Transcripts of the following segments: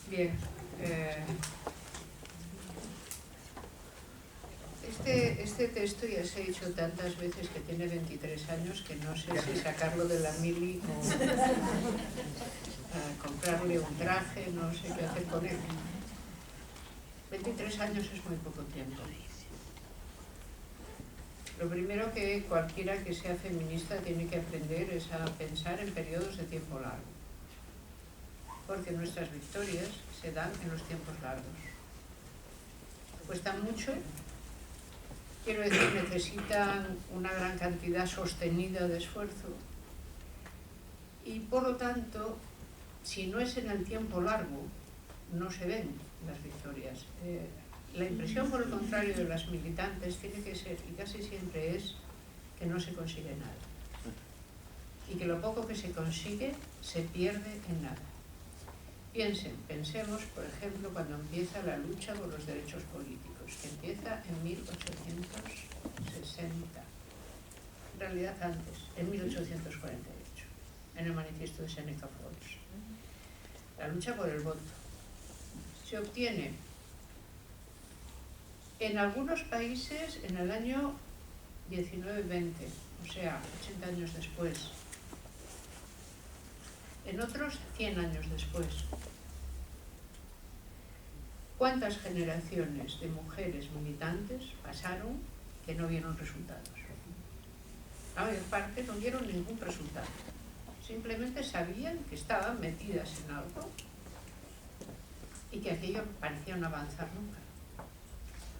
Bien. Este texto ya se ha dicho tantas veces que tiene 23 años que no sé si sacarlo de la mili o comprarle un traje, no sé qué hacer con él. 23 años es muy poco tiempo. Lo primero que cualquiera que sea feminista tiene que aprender es a pensar en periodos de tiempo largo, porque nuestras victorias se dan en los tiempos largos. Cuestan mucho, quiero decir, necesitan una gran cantidad sostenida de esfuerzo y por lo tanto, si no es en el tiempo largo, no se ven las victorias. La impresión, por el contrario, de las militantes tiene que ser, y casi siempre es, que no se consigue nada. Y que lo poco que se consigue se pierde en nada. Pensemos, por ejemplo, cuando empieza la lucha por los derechos políticos, que empieza en 1860. En realidad antes, en 1848, en el manifiesto de Seneca Falls. La lucha por el voto se obtiene en algunos países en el año 1920, o sea, 80 años después. En otros, 100 años después. ¿Cuántas generaciones de mujeres militantes pasaron que no vieron resultados? La mayor parte no vieron ningún resultado. Simplemente sabían que estaban metidas en algo y que aquello parecía no avanzar nunca.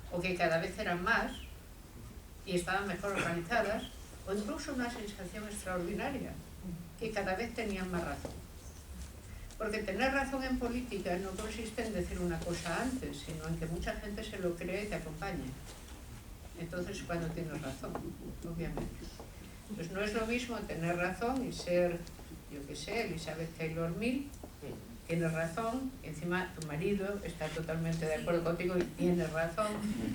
O que cada vez eran más y estaban mejor organizadas, o incluso una sensación extraordinaria, que cada vez tenían más razón. Porque tener razón en política no consiste en decir una cosa antes, sino en que mucha gente se lo cree y te acompaña. Entonces, cuando tienes razón, obviamente. Pues no es lo mismo tener razón y ser, yo qué sé, Elizabeth Taylor Mill, tienes razón, encima tu marido está totalmente de acuerdo contigo y tienes razón,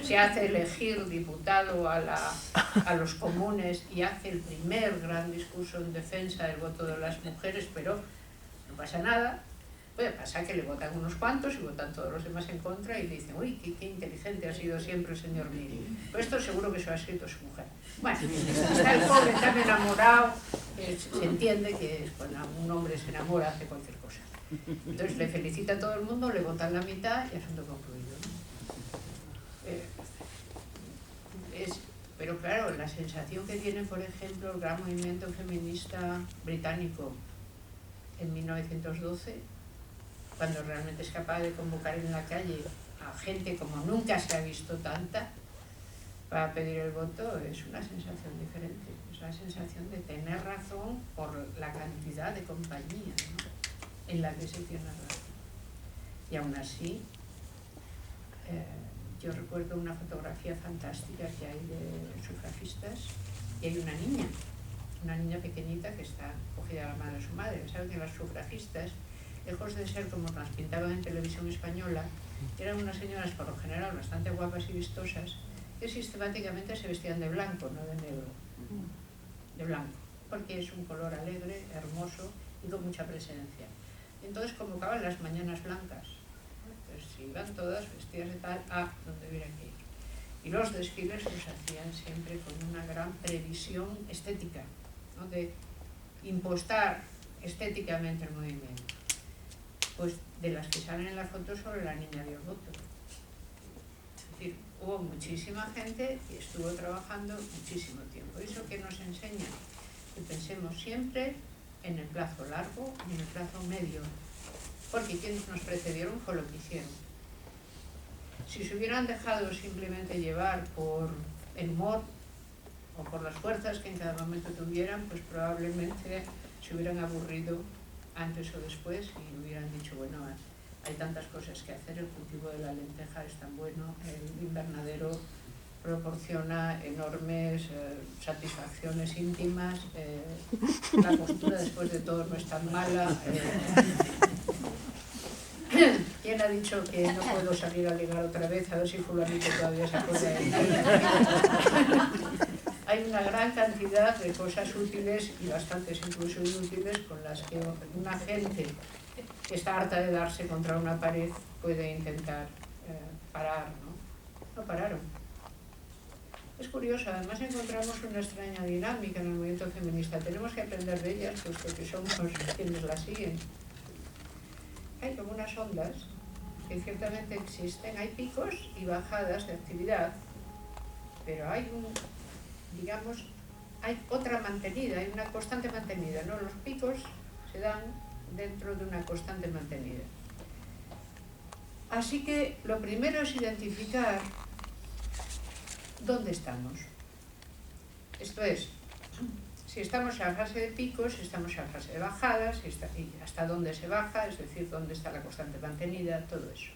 se hace elegir diputado a los comunes y hace el primer gran discurso en defensa del voto de las mujeres, pero no pasa nada. Puede pasar que le votan unos cuantos y votan todos los demás en contra y dicen, uy, qué inteligente ha sido siempre el señor Mill. Pero esto seguro que se lo ha escrito su mujer. Bueno, está el pobre tan enamorado, se entiende que cuando un hombre se enamora hace cualquier cosa. Entonces le felicita a todo el mundo, le votan la mitad y asunto concluido, ¿no? Pero claro, la sensación que tiene, por ejemplo, el gran movimiento feminista británico en 1912, cuando realmente es capaz de convocar en la calle a gente como nunca se ha visto tanta para pedir el voto, es una sensación diferente. Es la sensación de tener razón por la cantidad de compañía, ¿no?, en la que se tiene razón. Y aún así, yo recuerdo una fotografía fantástica que hay de sufragistas y hay una niña pequeñita que está cogida a la mano de su madre. Saben que las sufragistas, lejos de ser como las pintaban en televisión española, eran unas señoras por lo general bastante guapas y vistosas que sistemáticamente se vestían de blanco, no de negro, de blanco, porque es un color alegre, hermoso y con mucha presencia. Entonces convocaban las mañanas blancas. Entonces iban todas vestidas de tal, donde hubiera que ir. Y los desfiles los hacían siempre con una gran previsión estética, ¿no?, de impostar estéticamente el movimiento. Pues de las que salen en la foto solo la niña dio el voto. Es decir, hubo muchísima gente y estuvo trabajando muchísimo tiempo. ¿Eso qué nos enseña? Que pensemos siempre en el plazo largo y en el plazo medio, porque quienes nos precedieron fue lo que hicieron. Si se hubieran dejado simplemente llevar por el humor o por las fuerzas que en cada momento tuvieran, pues probablemente se hubieran aburrido antes o después y hubieran dicho, bueno, hay tantas cosas que hacer, el cultivo de la lenteja es tan bueno, el invernadero proporciona enormes satisfacciones íntimas, la postura después de todo no es tan mala. ¿Quién ha dicho que no puedo salir a ligar otra vez? A ver si fulanito todavía se acuerda de mí. Hay una gran cantidad de cosas útiles y bastantes incluso inútiles con las que una gente que está harta de darse contra una pared, puede intentar parar, ¿no? No pararon. Es curioso, además encontramos una extraña dinámica en el movimiento feminista. Tenemos que aprender de ellas, puesto que somos quienes la siguen. Hay como unas ondas que ciertamente existen, hay picos y bajadas de actividad, pero hay digamos, hay otra mantenida, hay una constante mantenida, ¿no? Los picos se dan dentro de una constante mantenida. Así que lo primero es identificar dónde estamos. Esto es, si estamos en la fase de picos, si estamos en la fase de bajadas, y hasta dónde se baja, es decir, dónde está la constante mantenida, todo eso.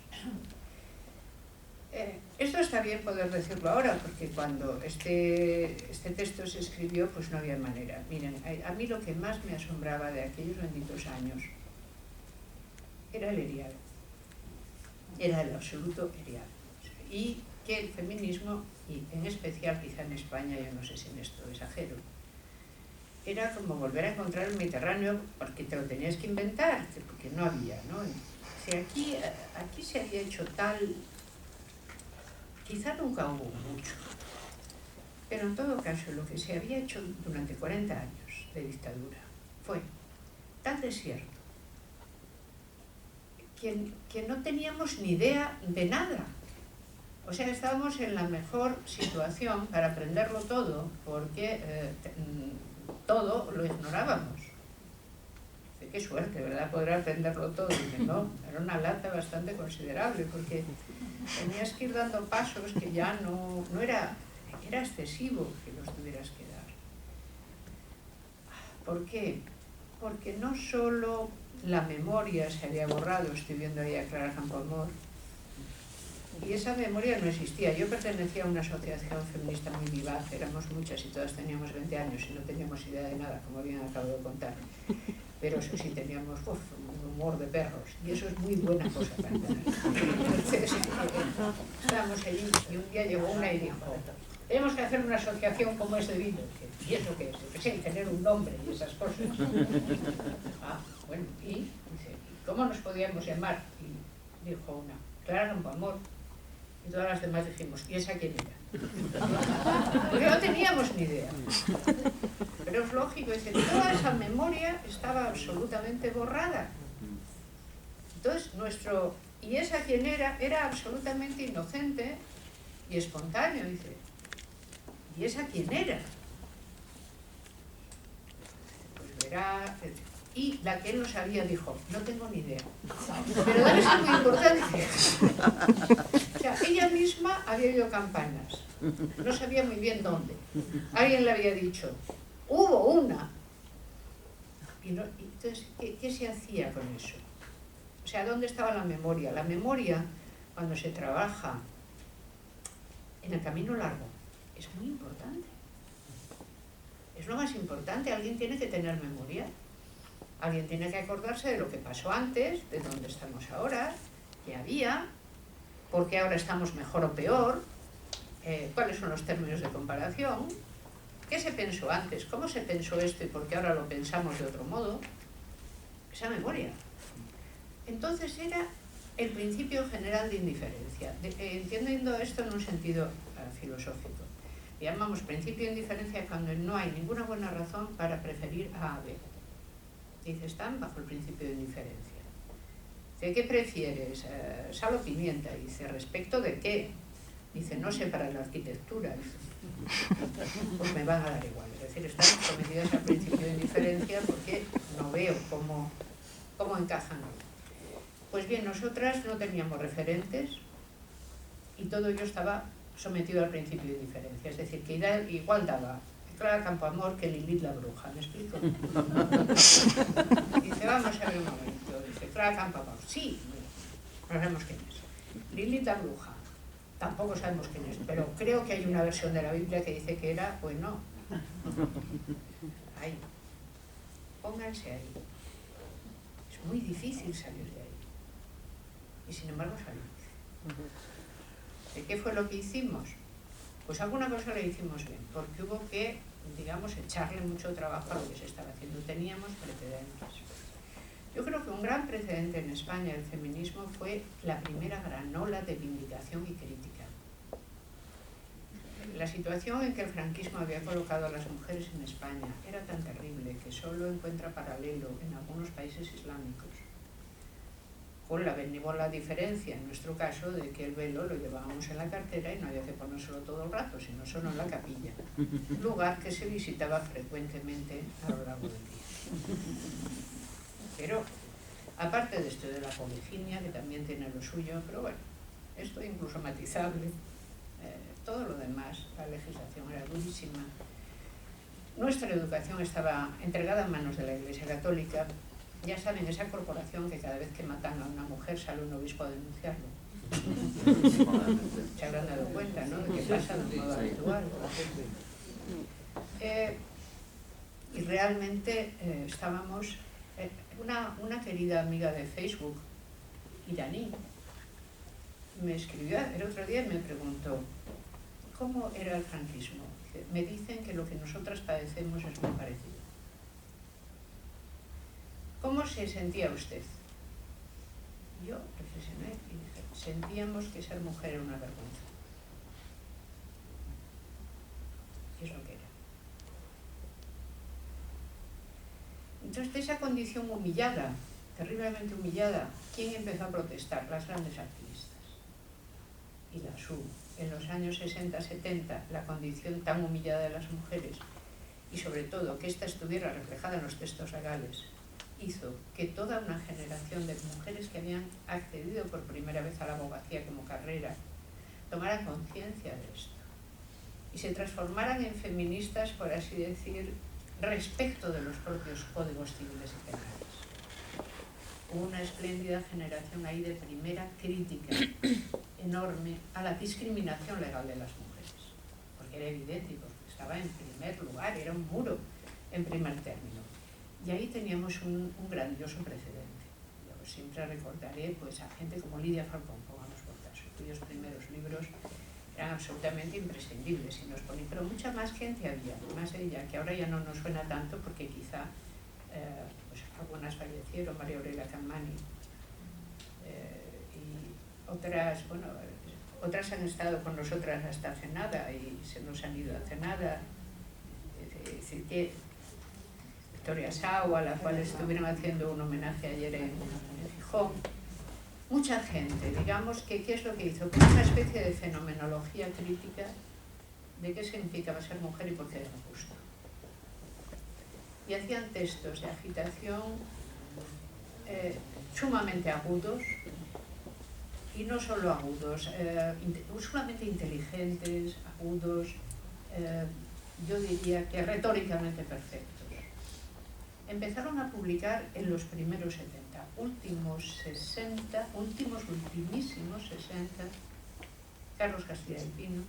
Esto está bien poder decirlo ahora, porque cuando este texto se escribió, pues no había manera. Miren, a mí lo que más me asombraba de aquellos benditos años era el erial. Era el absoluto erial. Y que el feminismo, y en especial quizá en España, yo no sé si en esto exagero, era como volver a encontrar el Mediterráneo, porque te lo tenías que inventar, porque no había, ¿no? Si aquí se había hecho tal... Quizá nunca hubo mucho, pero en todo caso lo que se había hecho durante 40 años de dictadura fue tan desierto que no teníamos ni idea de nada. O sea, estábamos en la mejor situación para aprenderlo todo, porque todo lo ignorábamos. Qué suerte, ¿verdad? Poder aprenderlo todo. Y no, era una lata bastante considerable, porque tenías que ir dando pasos que ya no era excesivo que los tuvieras que dar. ¿Por qué? Porque no solo la memoria se había borrado, estoy viendo ahí a Clara Campoamor, y esa memoria no existía. Yo pertenecía a una asociación feminista muy vivaz, éramos muchas y todas teníamos 20 años y no teníamos idea de nada, como bien acabo de contar. Pero eso sí, teníamos un humor de perros, y eso es muy buena cosa para tener. Entonces, estábamos allí y un día llegó una y dijo: tenemos que hacer una asociación como es debido. ¿Y eso qué es? Que sí, tener un nombre y esas cosas. Ah, bueno, y dice, ¿cómo nos podíamos llamar? Y dijo una, Clara Campoamor. Y todas las demás dijimos, ¿y esa quién era? Porque no teníamos ni idea. Pero es lógico, dice, toda esa memoria estaba absolutamente borrada. Entonces, ¿y esa quién era? Era absolutamente inocente y espontáneo, dice. ¿Y esa quién era? Pues verá... Y la que él no sabía dijo, no tengo ni idea. Pero debe ser muy importante. O sea, ella misma había oído campanas. No sabía muy bien dónde. Alguien le había dicho, hubo una. Y entonces, ¿qué se hacía con eso? O sea, ¿dónde estaba la memoria? La memoria, cuando se trabaja en el camino largo, es muy importante. Es lo más importante. Alguien tiene que tener memoria. Alguien tiene que acordarse de lo que pasó antes, de dónde estamos ahora, qué había, por qué ahora estamos mejor o peor, cuáles son los términos de comparación, qué se pensó antes, cómo se pensó esto y por qué ahora lo pensamos de otro modo. Esa memoria. Entonces era el principio general de indiferencia. Entendiendo esto en un sentido filosófico. Llamamos principio de indiferencia cuando no hay ninguna buena razón para preferir A a B. Dice, están bajo el principio de indiferencia. Dice, ¿qué prefieres? ¿Sal o pimienta? Dice, ¿respecto de qué? Dice, no sé, para la arquitectura. Dice, pues me van a dar igual. Es decir, están sometidas al principio de indiferencia porque no veo cómo encajan. Pues bien, nosotras no teníamos referentes y todo ello estaba sometido al principio de indiferencia. Es decir, que igual daba Clara Campoamor que Lilith la bruja, ¿me explico? Dice, vamos a ver un momento. Dice, Clara Campoamor, sí, no sabemos quién es. Lilith la bruja, tampoco sabemos quién es, pero creo que hay una versión de la Biblia que dice que era, pues no. Ahí. Pónganse ahí. Es muy difícil salir de ahí. Y sin embargo salimos. ¿De qué fue lo que hicimos? Pues alguna cosa le hicimos bien, porque hubo que, digamos, echarle mucho trabajo a lo que se estaba haciendo. Teníamos precedentes. Yo creo que un gran precedente en España. El feminismo fue la primera gran ola de vindicación y crítica. La situación en que el franquismo había colocado a las mujeres en España era tan terrible que solo encuentra paralelo en algunos países islámicos, con la benévola diferencia, en nuestro caso, de que el velo lo llevábamos en la cartera y no había que ponérselo todo el rato, sino solo en la capilla, lugar que se visitaba frecuentemente a lo largo del día. Pero, aparte de esto de la poliginia, que también tiene lo suyo, pero bueno, esto incluso matizable, todo lo demás, la legislación era durísima. Nuestra educación estaba entregada en manos de la Iglesia Católica. Ya saben, esa corporación que cada vez que matan a una mujer sale un obispo a denunciarlo. Se habrán dado cuenta, ¿no?, de que pasa de modo habitual. Y realmente estábamos... Una querida amiga de Facebook, iraní, me escribió el otro día y me preguntó ¿cómo era el franquismo? Me dicen que lo que nosotras padecemos es muy parecido. ¿Cómo se sentía usted? Yo reflexioné y dije, sentíamos que ser mujer era una vergüenza. Y es lo que era. Entonces, de esa condición humillada, terriblemente humillada, ¿quién empezó a protestar? Las grandes activistas. Y las hubo. En los años 60-70, la condición tan humillada de las mujeres, y sobre todo que ésta estuviera reflejada en los textos legales, hizo que toda una generación de mujeres que habían accedido por primera vez a la abogacía como carrera tomaran conciencia de esto y se transformaran en feministas, por así decir, respecto de los propios códigos civiles y penales. Hubo una espléndida generación ahí de primera crítica enorme a la discriminación legal de las mujeres, porque era evidente y porque estaba en primer lugar, era un muro en primer término. Y ahí teníamos un grandioso precedente. Yo siempre recordaré pues, a gente como Lidia Falcón, pongamos por caso, cuyos primeros libros eran absolutamente imprescindibles y nos ponían, pero mucha más gente había, más ella, que ahora ya no nos suena tanto porque quizá pues algunas fallecieron, María Aurelia Cammani, y otras, bueno, otras han estado con nosotras hasta hace nada y se nos han ido hace nada. Victoria Sau, a la cual estuvieron haciendo un homenaje ayer en Gijón. Mucha gente, digamos, que ¿qué es lo que hizo? Una especie de fenomenología crítica de qué significaba ser mujer y por qué era justo. Y hacían textos de agitación sumamente agudos, y no solo agudos, sumamente inteligentes, agudos, yo diría que retóricamente perfectos. Empezaron a publicar en los primeros 70, ultimísimos 60, Carlos Castilla del Pino,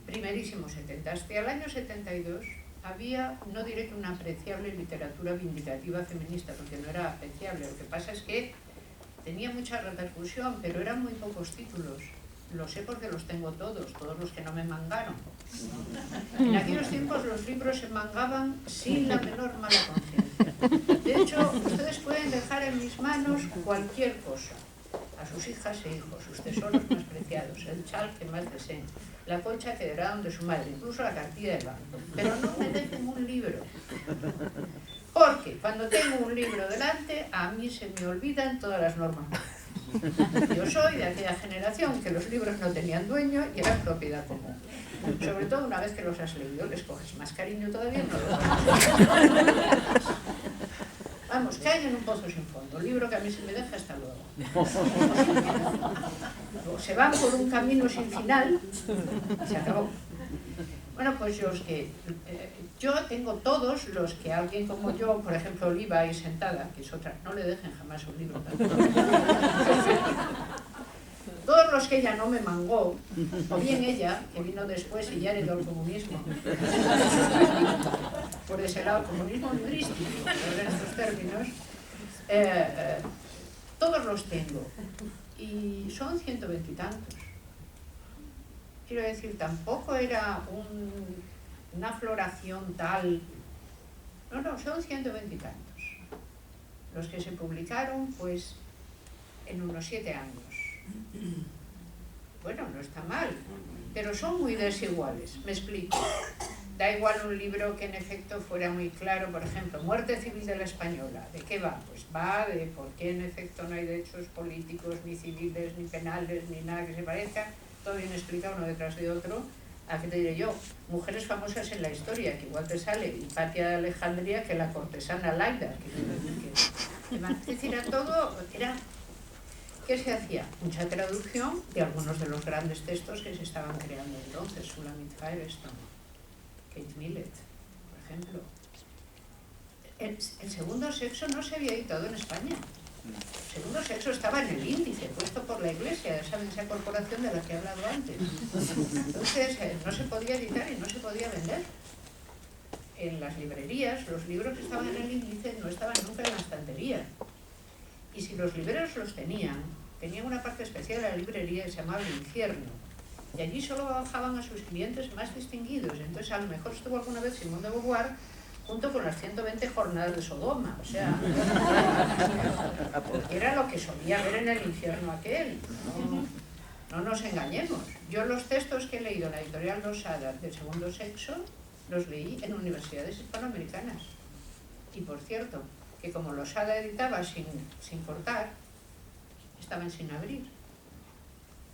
primerísimos 70. Hasta el año 72 había, no diré que una apreciable literatura vindicativa feminista, porque no era apreciable, lo que pasa es que tenía mucha repercusión, pero eran muy pocos títulos. Lo sé porque los tengo todos los que no me mangaron. En aquellos tiempos los libros se mangaban sin la menor mala conciencia. De hecho, ustedes pueden dejar en mis manos cualquier cosa, a sus hijas e hijos, sus tesoros más preciados, el chal que más deseen, la concha que heredaron de su madre, incluso la cartilla del banco. Pero no me dejen un libro. Porque cuando tengo un libro delante, a mí se me olvidan todas las normas. Yo soy de aquella generación que los libros no tenían dueño y eran propiedad común. Sobre todo una vez que los has leído, les coges más cariño todavía. Vamos, caen en un pozo sin fondo. El libro que a mí se me deja, hasta luego. Se van por un camino sin final y se acabó. Bueno, pues yo tengo todos los que alguien como yo, por ejemplo, Oliva ahí sentada, que es otra, no le dejen jamás un libro tan todos los que ella no me mangó, o bien ella, que vino después y ya heredó el comunismo, por ese lado, comunismo librístico, en estos términos, todos los tengo, y son 120 y tantos. Quiero decir, tampoco era una floración tal. No, son 120 y tantos. los que se publicaron pues en unos 7 años. Bueno, no está mal, pero son muy desiguales. Me explico. Da igual un libro que en efecto fuera muy claro, por ejemplo, Muerte civil de la española. ¿De qué va? Pues va de por qué en efecto no hay derechos políticos, ni civiles, ni penales, ni nada que se parezca, todo bien explicado uno detrás de otro. ¿A qué te diré yo? Mujeres famosas en la historia, que igual te sale Hipatia de Alejandría que la cortesana Laida. Es decir, a todo era... ¿Qué se hacía? Mucha traducción de algunos de los grandes textos que se estaban creando entonces, Shulamit Firestone, Kate Millett, por ejemplo. El segundo sexo no se había editado en España. El segundo sexo estaba en el índice, puesto por la Iglesia, esa corporación de la que he hablado antes. Entonces, no se podía editar y no se podía vender. En las librerías, los libros que estaban en el índice no estaban nunca en la estantería. Y si los libreros los tenían una parte especial de la librería que se llamaba El Infierno. Y allí solo bajaban a sus clientes más distinguidos. Entonces, a lo mejor estuvo alguna vez Simone de Beauvoir junto con las 120 jornadas de Sodoma. O sea, porque era lo que solía ver en el infierno aquel. No nos engañemos. Yo los textos que he leído en la editorial Losada del segundo sexo, los leí en universidades hispanoamericanas. Y por cierto, que como Losada editaba sin cortar, estaban sin abrir.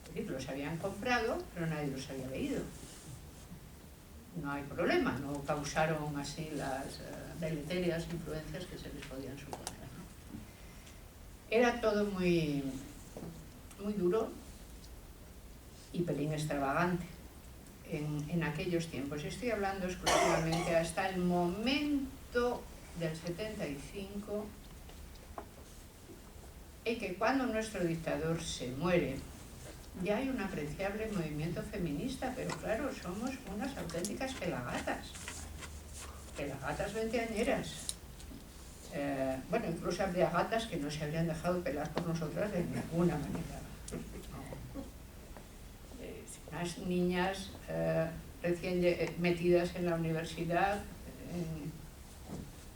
Es decir, los habían comprado, pero nadie los había leído. No hay problema, no causaron así las deleterias influencias que se les podían suponer, ¿no? Era todo muy, muy duro y pelín extravagante en aquellos tiempos. Estoy hablando exclusivamente hasta el momento del 75, y que cuando nuestro dictador se muere, ya hay un apreciable movimiento feminista, pero claro, somos unas auténticas pelagatas veinteañeras. Bueno, incluso habría gatas que no se habrían dejado pelar por nosotras de ninguna manera. No. Unas niñas recién metidas en la universidad,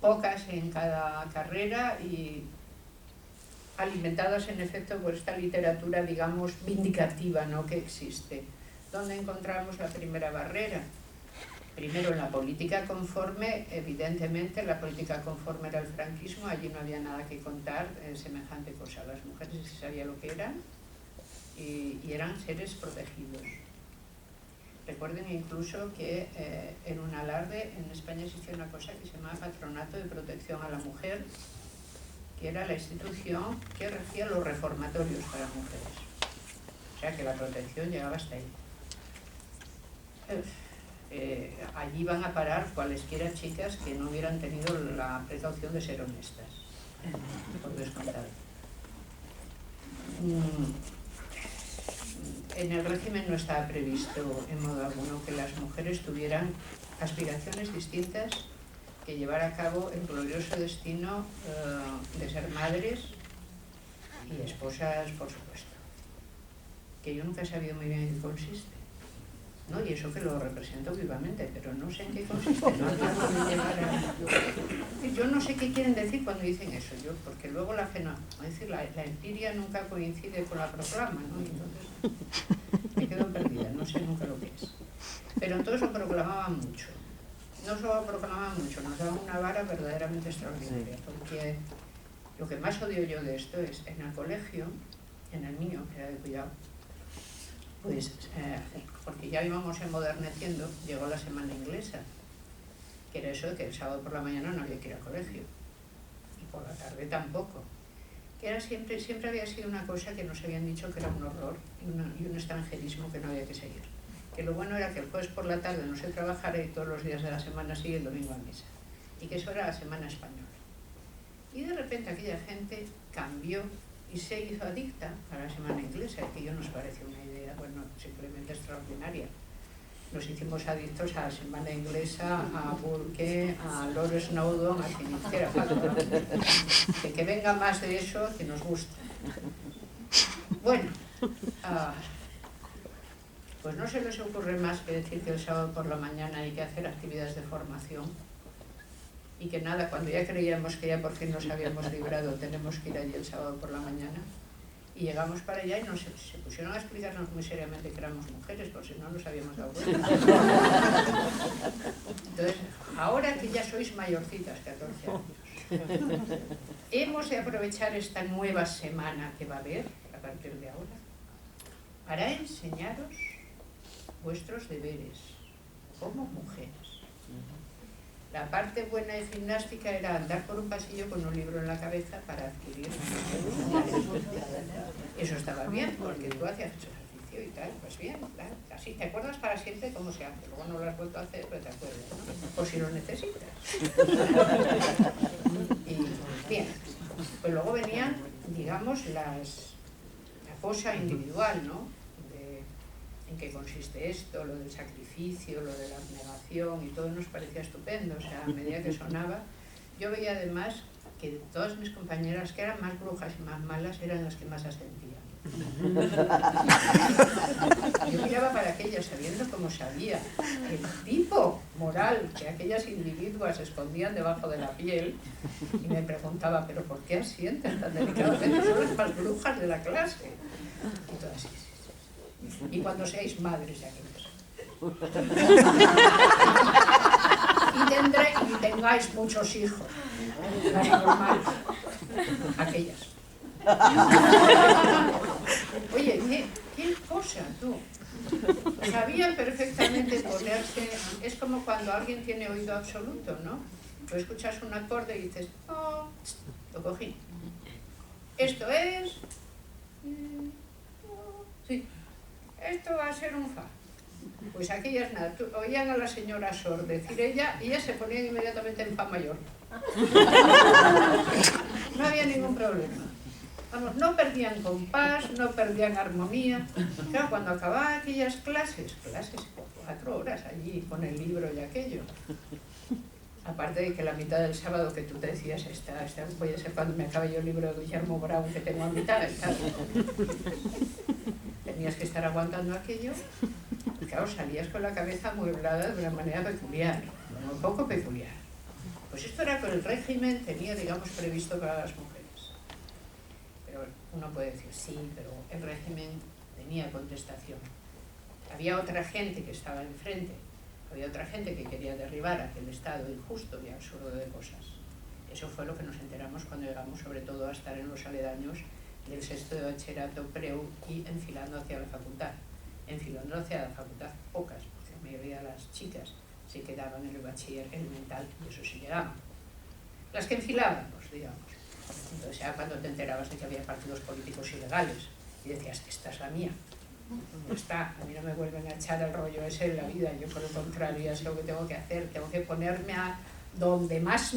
pocas en cada carrera y alimentadas en efecto por esta literatura, digamos, vindicativa, ¿no?, que existe. ¿Dónde encontramos la primera barrera? Primero en la política conforme, evidentemente la política conforme era el franquismo, allí no había nada que contar, semejante cosa. Las mujeres se sabía lo que eran y eran seres protegidos. Recuerden incluso que en un alarde en España existía una cosa que se llamaba Patronato de Protección a la Mujer, que era la institución que regía los reformatorios para mujeres. O sea que la protección llegaba hasta ahí. Allí van a parar cualesquiera chicas que no hubieran tenido la precaución de ser honestas, por descontado. En el régimen no estaba previsto en modo alguno que las mujeres tuvieran aspiraciones distintas que llevar a cabo el glorioso destino de ser madres y esposas, por supuesto. Que yo nunca he sabido muy bien en qué consiste, ¿no? Y eso que lo represento vivamente, pero no sé en qué consiste, ¿no? Yo no sé qué quieren decir cuando dicen eso, porque luego la empiria nunca coincide con la proclama, ¿no? Entonces me quedo perdida, no sé nunca lo que es. Pero entonces lo proclamaban mucho. No solo proclamaban mucho, nos daban una vara verdaderamente extraordinaria, porque lo que más odio yo de esto es, en el colegio, en el mío, que era de Cuidado, pues, porque ya íbamos emoderneciendo, llegó la semana inglesa, que era eso de que el sábado por la mañana no había que ir al colegio, y por la tarde tampoco, que era siempre había sido una cosa que nos habían dicho que era un horror y un extranjerismo que no había que seguir. Que lo bueno era que el jueves por la tarde no se trabajara y todos los días de la semana sigue el domingo a misa. Y que eso era la semana española. Y de repente aquella gente cambió y se hizo adicta a la semana inglesa, que yo nos parece una idea, bueno, simplemente extraordinaria. Nos hicimos adictos a la semana inglesa, a Burke, a Lord Snowdon, a quien hiciera falta. Que venga más de eso, que nos gusta. Bueno, pues no se les ocurre más que decir que el sábado por la mañana hay que hacer actividades de formación. y que nada, cuando ya creíamos que ya por fin nos habíamos librado, tenemos que ir allí el sábado por la mañana. Y llegamos para allá y se pusieron a explicarnos muy seriamente que éramos mujeres, por si no nos habíamos dado cuenta. Entonces, ahora que ya sois mayorcitas, 14 años, hemos de aprovechar esta nueva semana que va a haber, a partir de ahora, para enseñaros vuestros deberes como mujeres. La parte buena de gimnástica era andar por un pasillo con un libro en la cabeza para adquirir. Eso estaba bien, porque tú hacías ejercicio y tal, pues bien, claro. Así te acuerdas para siempre cómo se hace. Luego no lo has vuelto a hacer, pero te acuerdas, ¿no? Por si lo necesitas. Y bien, pues luego venían, digamos, la cosa individual, ¿no? En qué consiste esto, lo del sacrificio, lo de la abnegación, y todo nos parecía estupendo. O sea, a medida que sonaba, yo veía además que todas mis compañeras que eran más brujas y más malas eran las que más asentían. Yo miraba para aquellas sabiendo cómo sabía el tipo moral que aquellas individuas escondían debajo de la piel, y me preguntaba, ¿pero por qué asienten tan delicadamente? Son las más brujas de la clase. Y todas así. Y cuando seáis madres de aquellos. Y tengáis muchos hijos. Las normales. Aquellas. Oye, ¿qué cosa tú? Sabían perfectamente ponerse. Es como cuando alguien tiene oído absoluto, ¿no? Tú escuchas un acorde y dices, oh, lo cogí. Esto es. Sí. Esto va a ser un fa. Pues aquellas nada, oían a la señora Sor decir ella y ellas se ponían inmediatamente en fa mayor. No había ningún problema. Vamos, no perdían compás, no perdían armonía. Claro, cuando acababan aquellas clases, 4 horas allí con el libro y aquello. Aparte de que la mitad del sábado que tú te decías, voy a ser cuando me acabe yo el libro de Guillermo Brown que tengo a mitad, ¿sabes? Tenías que estar aguantando aquello, y claro, salías con la cabeza amueblada de una manera peculiar, un poco peculiar. Pues esto era que el régimen tenía, digamos, previsto para las mujeres. Pero uno puede decir, sí, pero el régimen tenía contestación. Había otra gente que estaba enfrente, había otra gente que quería derribar aquel estado injusto y absurdo de cosas. Eso fue lo que nos enteramos cuando llegamos, sobre todo, a estar en los aledaños del sexto de bachillerato preu y enfilando hacia la facultad. Enfilando hacia la facultad pocas, porque la mayoría de las chicas se quedaban en el bachiller elemental y eso sí llegaban. Las que enfilábamos, digamos. Entonces ya cuando te enterabas de que había partidos políticos ilegales y decías, esta es la mía. No está, a mí no me vuelven a echar el rollo ese en la vida, yo por el contrario ya sé lo que tengo que hacer, tengo que ponerme a donde más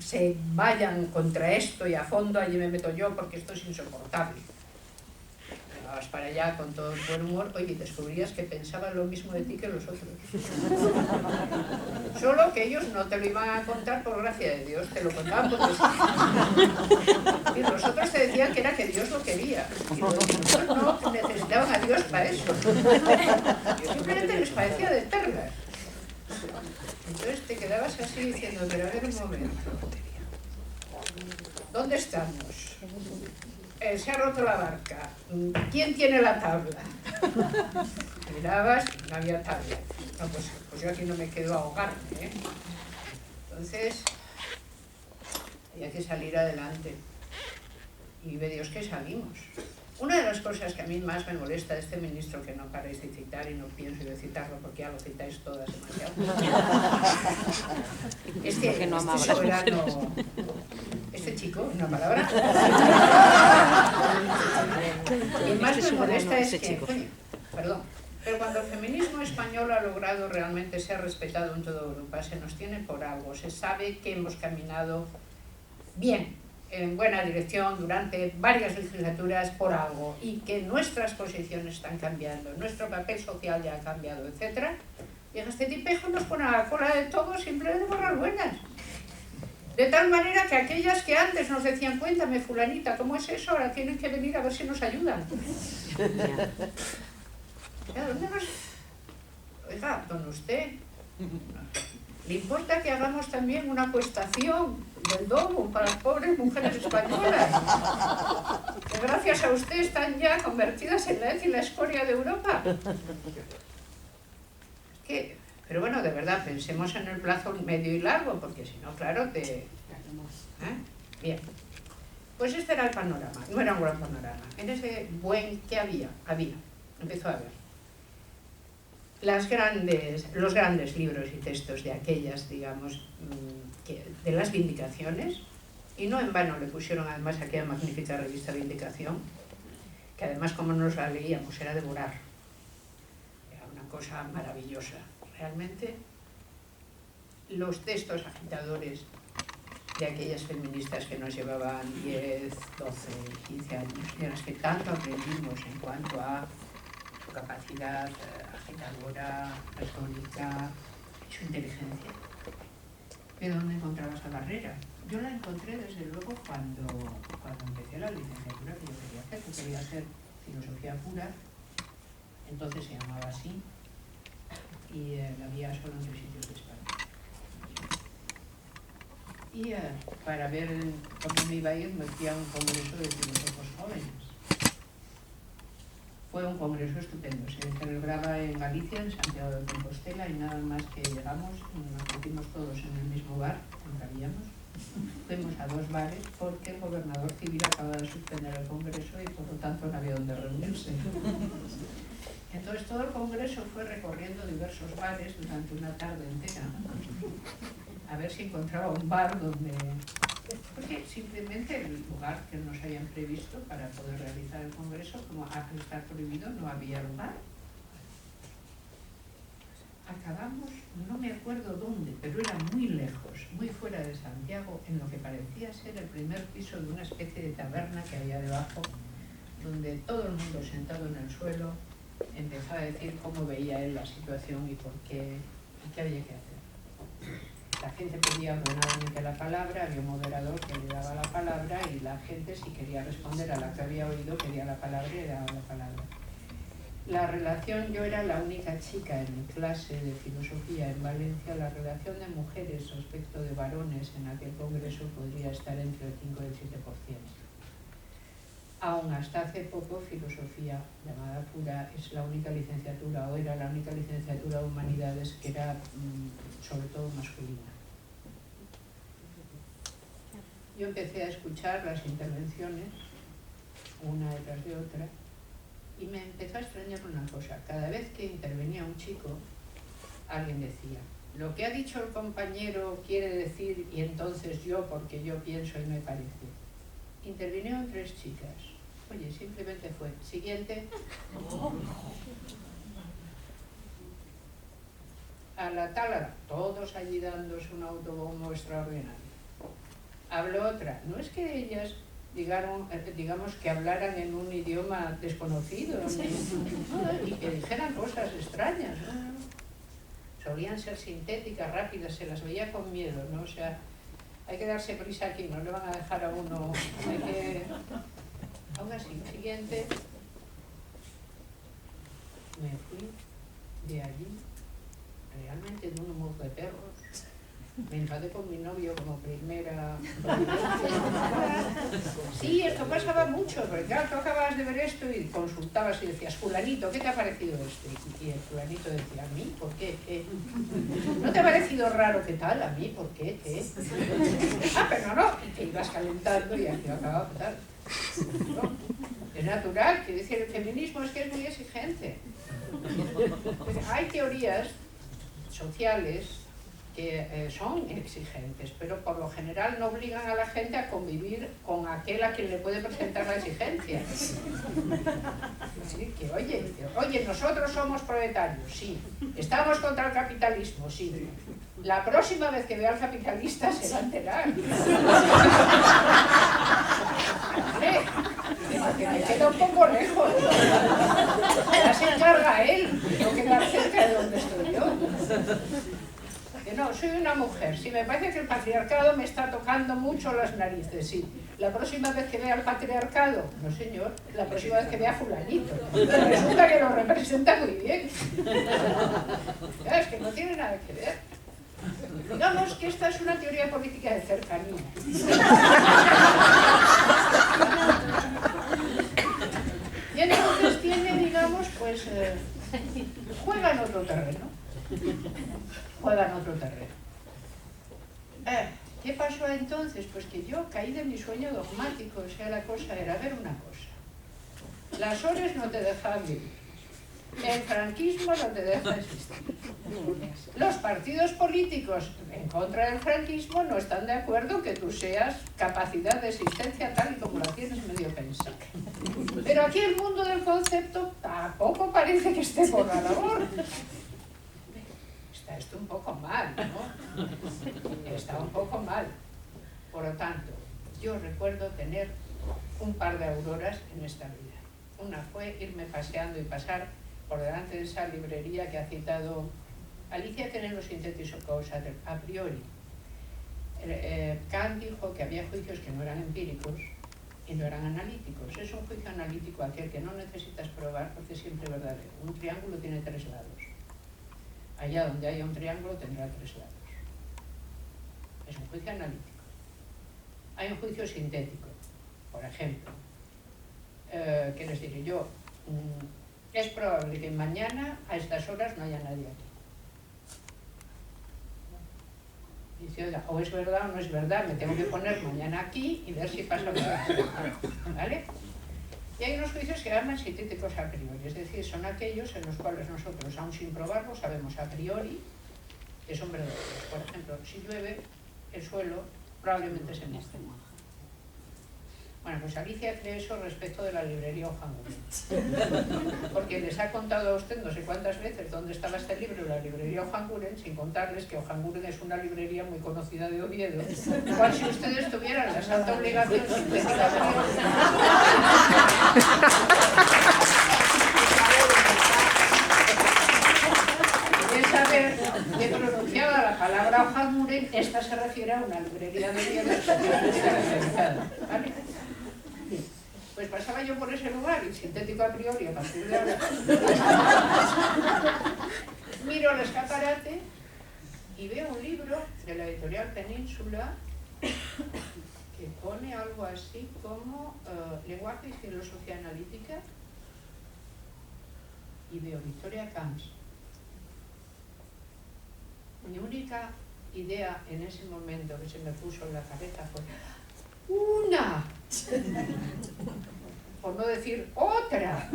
se vayan contra esto y a fondo, allí me meto yo porque esto es insoportable. Vas para allá con todo el buen humor, oye, y descubrías que pensaban lo mismo de ti que los otros. Solo que ellos no te lo iban a contar por gracia de Dios, te lo contaban porque sí. Y los otros te decían que era que Dios lo quería. Y los otros no necesitaban a Dios para eso. Simplemente les parecía de perlas. Entonces te quedabas así diciendo, pero a ver un momento. ¿Dónde estamos? Se ha roto la barca. ¿Quién tiene la tabla? Mirabas, no había tabla. No, pues yo aquí no me quedo a ahogarme, ¿eh? Entonces, había que salir adelante. Y ve Dios que salimos. Una de las cosas que a mí más me molesta de este ministro, que no paréis de citar y no pienso de citarlo porque ya lo citáis todas demasiado, es que este soberano, este chico, una palabra, y más me molesta es que, perdón, pero cuando el feminismo español ha logrado realmente ser respetado en toda Europa, se nos tiene por algo, se sabe que hemos caminado bien, en buena dirección durante varias legislaturas por algo y que nuestras posiciones están cambiando, nuestro papel social ya ha cambiado, etc. Y este tipejo nos pone a la cola de todo simplemente por las buenas. De tal manera que aquellas que antes nos decían, cuéntame fulanita, ¿cómo es eso? Ahora tienen que venir a ver si nos ayudan. ¿Dónde nos...? Oiga, don usted... ¿Le importa que hagamos también una acuestación del domo para las pobres mujeres españolas? Que gracias a usted están ya convertidas en la hez y la escoria de Europa. Pero bueno, de verdad, pensemos en el plazo medio y largo, porque si no, claro, Bien. Pues este era el panorama. No era un gran panorama. En ese ¿qué había? Empezó a haber los grandes libros y textos de aquellas, digamos, de las Vindicaciones, y no en vano le pusieron además aquella magnífica revista Vindicación, que además como nos la leíamos era devorar, era una cosa maravillosa. Realmente los textos agitadores de aquellas feministas que nos llevaban 10, 12, 15 años, de las que tanto aprendimos en cuanto a su capacidad agitadora, retórica, su inteligencia. ¿De dónde encontrabas la barrera? Yo la encontré desde luego cuando empecé la licenciatura que yo quería hacer filosofía pura, entonces se llamaba así, y la había solo en 3 sitios de España. Y para ver cómo me iba a ir, me fui a un congreso de filósofos jóvenes. Fue un congreso estupendo, se celebraba en Galicia, en Santiago de Compostela, y nada más que llegamos, nos metimos todos en el mismo bar, donde habíamos. Fuimos a 2 bares porque el gobernador civil acaba de suspender el congreso y por lo tanto no había donde reunirse. Entonces todo el congreso fue recorriendo diversos bares durante una tarde entera, a ver si encontraba un bar donde... Porque simplemente el lugar que nos habían previsto para poder realizar el congreso, como al estar prohibido, no había lugar. Acabamos, no me acuerdo dónde, pero era muy lejos, muy fuera de Santiago, en lo que parecía ser el primer piso de una especie de taberna que había debajo, donde todo el mundo sentado en el suelo empezó a decir cómo veía él la situación y por qué, y qué había que hacer. La gente pedía ordenadamente la palabra, había un moderador que le daba la palabra y la gente, si quería responder a la que había oído, pedía la palabra y le daba la palabra. La relación, yo era la única chica en mi clase de filosofía en Valencia, la relación de mujeres respecto de varones en aquel congreso podría estar entre el 5 y el 7%. Aún hasta hace poco, filosofía llamada pura es la única licenciatura, o era la única licenciatura de humanidades que era sobre todo masculina. Yo empecé a escuchar las intervenciones, una detrás de otra, y me empezó a extrañar una cosa. Cada vez que intervenía un chico, alguien decía, lo que ha dicho el compañero quiere decir, y entonces yo, porque yo pienso y me parece. Intervinieron 3 chicas. Oye, simplemente fue, siguiente. A la tal, todos allí dándose un autobombo extraordinario. Habló otra. No es que ellas digamos que hablaran en un idioma desconocido, ¿no? Y que dijeran cosas extrañas, ¿no? Solían ser sintéticas, rápidas, se las veía con miedo, ¿no? O sea, hay que darse prisa aquí, no le van a dejar a uno, hay que... Aún así, siguiente, me fui de allí, realmente de un humor de perros. Me enfadé con mi novio como primera... Sí, esto pasaba mucho, porque claro, tú acababas de ver esto y consultabas y decías, fulanito, ¿qué te ha parecido esto? Y el fulanito decía, ¿a mí? ¿Por qué? ¿Qué? ¿No te ha parecido raro? ¿Qué tal? ¿A mí? ¿Por qué? ¿Qué? Ah, pero no, y te ibas calentando y aquí acababa tal. ¿No? Es natural, quiere decir, el feminismo es que es muy exigente. Hay teorías sociales que son exigentes, pero por lo general no obligan a la gente a convivir con aquel a quien le puede presentar la exigencia. ¿Sí? Que oye, nosotros somos proletarios, sí. Estamos contra el capitalismo, sí. La próxima vez que vea al capitalista se va a enterar. ¿Vale? Que me queda un poco lejos. Ya se encarga él, no quedar cerca de donde estoy yo. No, soy una mujer. Si me parece que el patriarcado me está tocando mucho las narices, sí. La próxima vez que vea al patriarcado, no señor, la próxima vez que vea a fulanito. Resulta que lo representa muy bien. Es que no tiene nada que ver. Digamos que esta es una teoría política de cercanía. Y entonces tiene, digamos, pues, juega en otro terreno. Juega en otro terreno. ¿Qué pasó entonces? Pues que yo caí de mi sueño dogmático, o sea, la cosa era ver una cosa. Las ORES no te dejan vivir. El franquismo no te deja existir. Los partidos políticos en contra del franquismo no están de acuerdo que tú seas capacidad de existencia tal y como la tienes medio pensada. Pero aquí el mundo del concepto tampoco parece que esté por la labor. Está esto un poco mal, ¿no? Está un poco mal. Por lo tanto, yo recuerdo tener un par de auroras en esta vida. Una fue irme paseando y pasar por delante de esa librería que ha citado Alicia, que en los sintéticos a priori. Kant dijo que había juicios que no eran empíricos y no eran analíticos. Es un juicio analítico aquel que no necesitas probar porque es siempre verdadero. Un triángulo tiene 3 lados. Allá donde haya un triángulo tendrá 3 lados. Es un juicio analítico. Hay un juicio sintético. Por ejemplo, ¿qué les diré yo? Es probable que mañana a estas horas no haya nadie aquí. Dice, o es verdad o no es verdad, me tengo que poner mañana aquí y ver si pasa algo. ¿Vale? Y hay unos juicios que llaman sintéticos a priori, es decir, son aquellos en los cuales nosotros, aún sin probarlo, sabemos a priori que son verdaderos. Por ejemplo, si llueve, el suelo probablemente se moje. Bueno, pues Alicia cree eso respecto de la librería Ojanguren. Porque les ha contado a usted no sé cuántas veces dónde estaba este libro, la librería Ojanguren, sin contarles que Ojanguren es una librería muy conocida de Oviedo, cual si ustedes tuvieran la santa obligación de saber que pronunciada la palabra Ojanguren, esta se refiere a una librería de Oviedo especializada, ¿vale? Pues pasaba yo por ese lugar, y sintético a priori, a partir de ahora. Miro el escaparate y veo un libro de la editorial Península que pone algo así como lenguaje y filosofía analítica, y veo Victoria Camps. Mi única idea en ese momento que se me puso en la cabeza fue ¡una! Por no decir otra.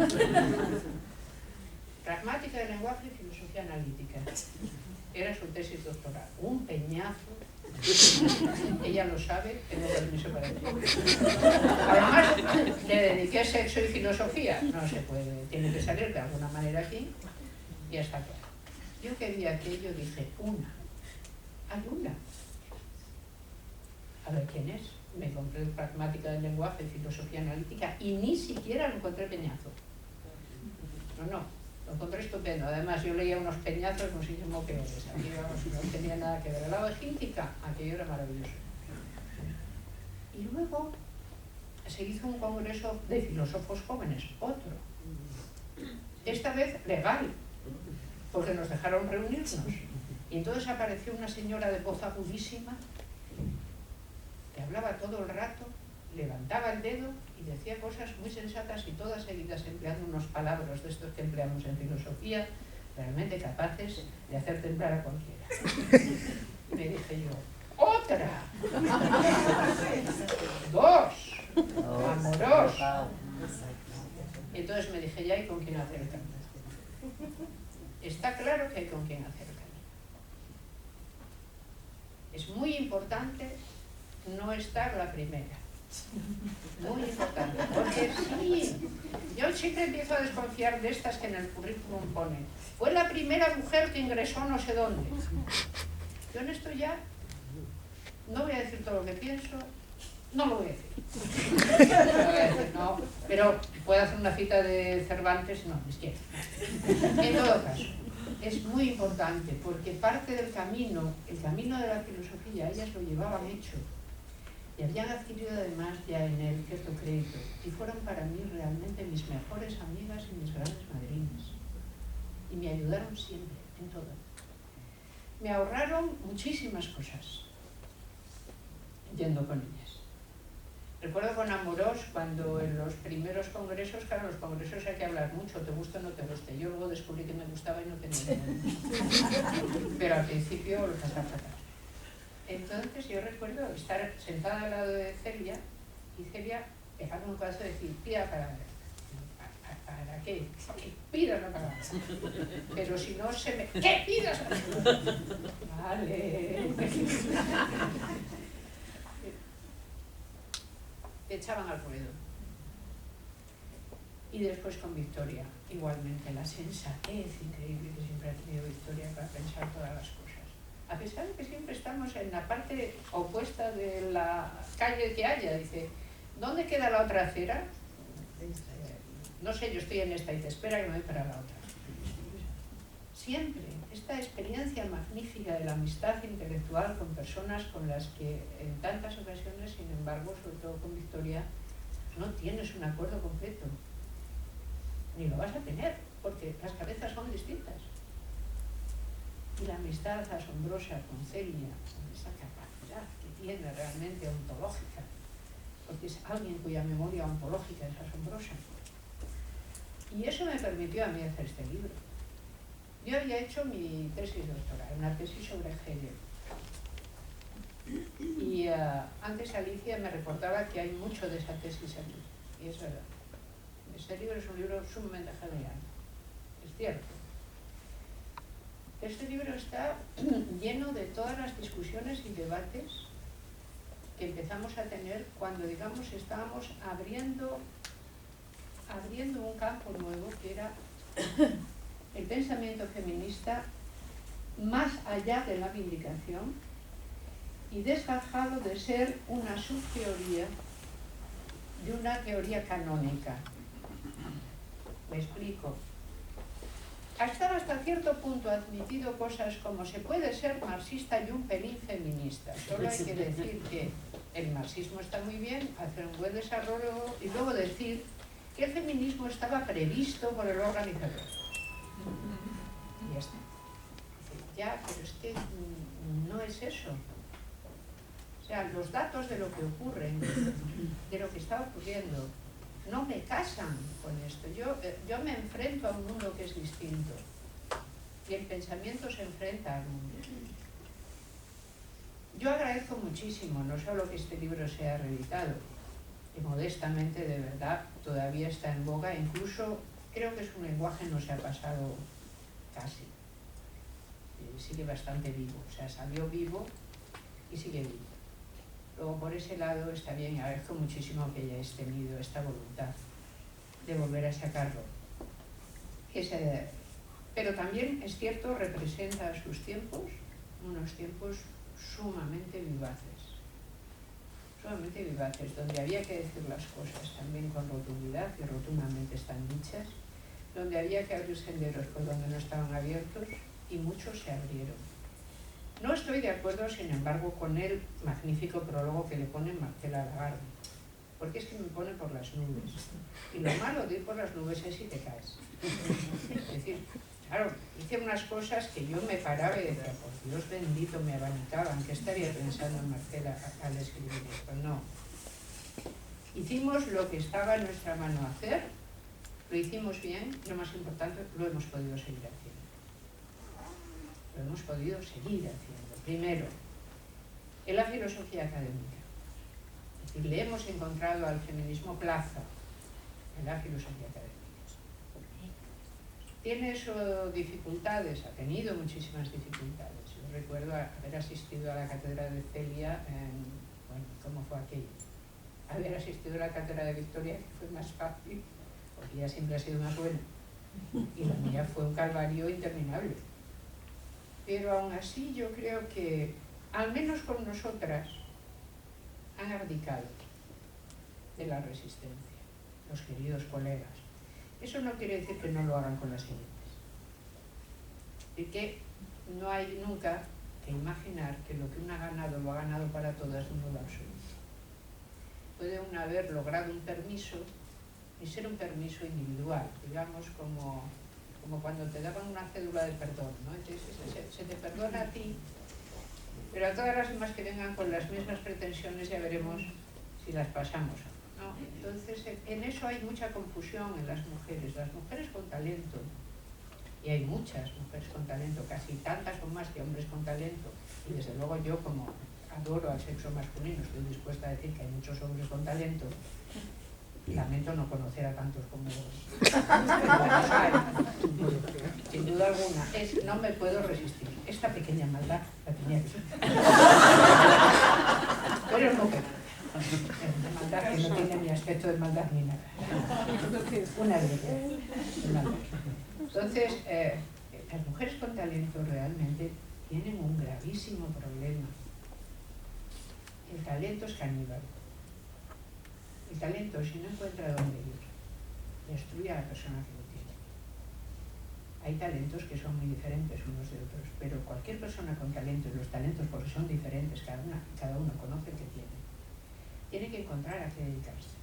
Pragmática del lenguaje y filosofía analítica. Era su tesis doctoral. Un peñazo. Ella lo sabe, tengo permiso para decirlo. Además, le dediqué sexo y filosofía. No se puede, tiene que salir de alguna manera aquí. Y está claro. Yo quería aquello, dije, una. Hay una. A ver quién es. Me compré Pragmática del lenguaje y filosofía analítica y ni siquiera lo encontré peñazo. No, lo encontré estupendo. Además, yo leía unos peñazos muchísimo peores. Aquí, vamos, no tenía nada que ver. Al lado de Gíntica, aquello era maravilloso. Y luego se hizo un congreso de filósofos jóvenes, otro. Esta vez legal, porque nos dejaron reunirnos. Y entonces apareció una señora de voz agudísima que hablaba todo el rato, levantaba el dedo y decía cosas muy sensatas y todas seguidas empleando unos palabras de estos que empleamos en filosofía, realmente capaces de hacer temblar a cualquiera. Y me dije yo, ¡otra! ¡Dos! ¡Amorosos! Y entonces me dije, ya hay con quién hacer el camino. Está claro que hay con quién hacer el camino. Es muy importante no estar la primera. Muy importante. Porque sí, yo siempre empiezo a desconfiar de estas que en el currículum ponen. Fue la primera mujer que ingresó no sé dónde. Yo en esto ya no voy a decir todo lo que pienso, no lo voy a decir. No, pero puedo hacer una cita de Cervantes, no, es que. En todo caso, es muy importante porque parte del camino, el camino de la filosofía, ellas lo llevaban hecho. Y habían adquirido además ya en él cierto crédito, y fueron para mí realmente mis mejores amigas y mis grandes madrinas. Y me ayudaron siempre, en todo. me ahorraron muchísimas cosas yendo con ellas. Recuerdo con Amorós cuando en los primeros congresos, claro, en los congresos hay que hablar mucho, te gusta o no te guste. Yo luego descubrí que me gustaba y no tenía ningún. Pero al principio lo pasaba fatal. Entonces yo recuerdo estar sentada al lado de Celia y Celia dejando un caso de decir, pida palabra. ¿Para qué? Que pidas la palabra. Pero si no se me... ¿Qué pidas? Vale. Te echaban al ruedo. Y después con Victoria, igualmente, la sensatez increíble que siempre ha tenido Victoria para pensar todas las cosas. A pesar de que siempre estamos en la parte opuesta de la calle que haya, dice, ¿dónde queda la otra acera? No sé, yo estoy en esta y te espera que me voy para la otra. Siempre, esta experiencia magnífica de la amistad intelectual con personas con las que en tantas ocasiones, sin embargo, sobre todo con Victoria, no tienes un acuerdo completo. Ni lo vas a tener, porque las cabezas son distintas. Y la amistad asombrosa con Celia, con esa capacidad que tiene realmente ontológica, porque es alguien cuya memoria ontológica es asombrosa. Y eso me permitió a mí hacer este libro. Yo había hecho mi tesis doctoral, una tesis sobre Hegel. Y antes Alicia me recordaba que hay mucho de esa tesis aquí, y es verdad. Este libro es un libro sumamente hegeliano, es cierto. Este libro está lleno de todas las discusiones y debates que empezamos a tener cuando, digamos, estábamos abriendo un campo nuevo que era el pensamiento feminista más allá de la vindicación y desgajado de ser una subteoría de una teoría canónica. Me explico. Estaba hasta cierto punto admitido cosas como se puede ser marxista y un pelín feminista. Solo hay que decir que el marxismo está muy bien, hacer un buen desarrollo y luego decir que el feminismo estaba previsto por el organizador. Y ya está. Ya, pero es que no es eso. O sea, los datos de lo que ocurre, de lo que está ocurriendo, no me casan con esto. Yo me enfrento a un mundo que es distinto. Y el pensamiento se enfrenta al mundo. Yo agradezco muchísimo, no solo que este libro sea reeditado, y modestamente, de verdad, todavía está en boga, incluso creo que su lenguaje no se ha pasado casi. Sigue bastante vivo, o sea, salió vivo y sigue vivo. Luego, por ese lado, está bien, y agradezco muchísimo que hayáis tenido esta voluntad de volver a sacarlo. Pero también, es cierto, representa a sus tiempos, unos tiempos sumamente vivaces, donde había que decir las cosas también con rotundidad, y rotundamente están dichas, donde había que abrir senderos por donde no estaban abiertos, y muchos se abrieron. No estoy de acuerdo, sin embargo, con el magnífico prólogo que le pone Marcela Lagarde, porque es que me pone por las nubes. Y lo malo de ir por las nubes es si te caes. Es decir, claro, hice unas cosas que yo me paraba y decía, por Dios bendito, me abandonaban, ¿qué estaría pensando en Marcela al escribir esto? No. Hicimos lo que estaba en nuestra mano hacer, lo hicimos bien, lo más importante, lo hemos podido seguir haciendo. Lo hemos podido seguir haciendo. Primero, en la filosofía académica. Es decir, le hemos encontrado al feminismo plaza en la filosofía académica. Tiene eso dificultades, ha tenido muchísimas dificultades. Yo recuerdo haber asistido a la cátedra de Celia, bueno, ¿cómo fue aquello? Haber asistido a la cátedra de Victoria, que fue más fácil, porque ella siempre ha sido más buena. Y la mía fue un calvario interminable. Pero aún así yo creo que, al menos con nosotras, han abdicado de la resistencia, los queridos colegas. Eso no quiere decir que no lo hagan con las siguientes. Y que no hay nunca que imaginar que lo que una ha ganado lo ha ganado para todas de un modo absoluto. Puede una haber logrado un permiso y ser un permiso individual, digamos como como cuando te daban una cédula de perdón, ¿no? Entonces se te perdona a ti, pero a todas las demás que vengan con las mismas pretensiones ya veremos si las pasamos, ¿no? Entonces en eso hay mucha confusión en las mujeres con talento, y hay muchas mujeres con talento, casi tantas o más que hombres con talento, y desde luego yo, como adoro al sexo masculino, estoy dispuesta a decir que hay muchos hombres con talento. Lamento no conocer a tantos como vos. Sin duda alguna, no me puedo resistir. Esta pequeña maldad la tenía que ser. Pero es mujer. Es maldad que no tiene ni aspecto de maldad ni nada. Una de maldad. Entonces, las mujeres con talento realmente tienen un gravísimo problema. El talento es caníbal. El talento, si no encuentra dónde ir, destruye a la persona que lo tiene. Hay talentos que son muy diferentes unos de otros, pero cualquier persona con talento, y los talentos porque son diferentes, cada uno conoce el que tiene que encontrar a qué dedicarse.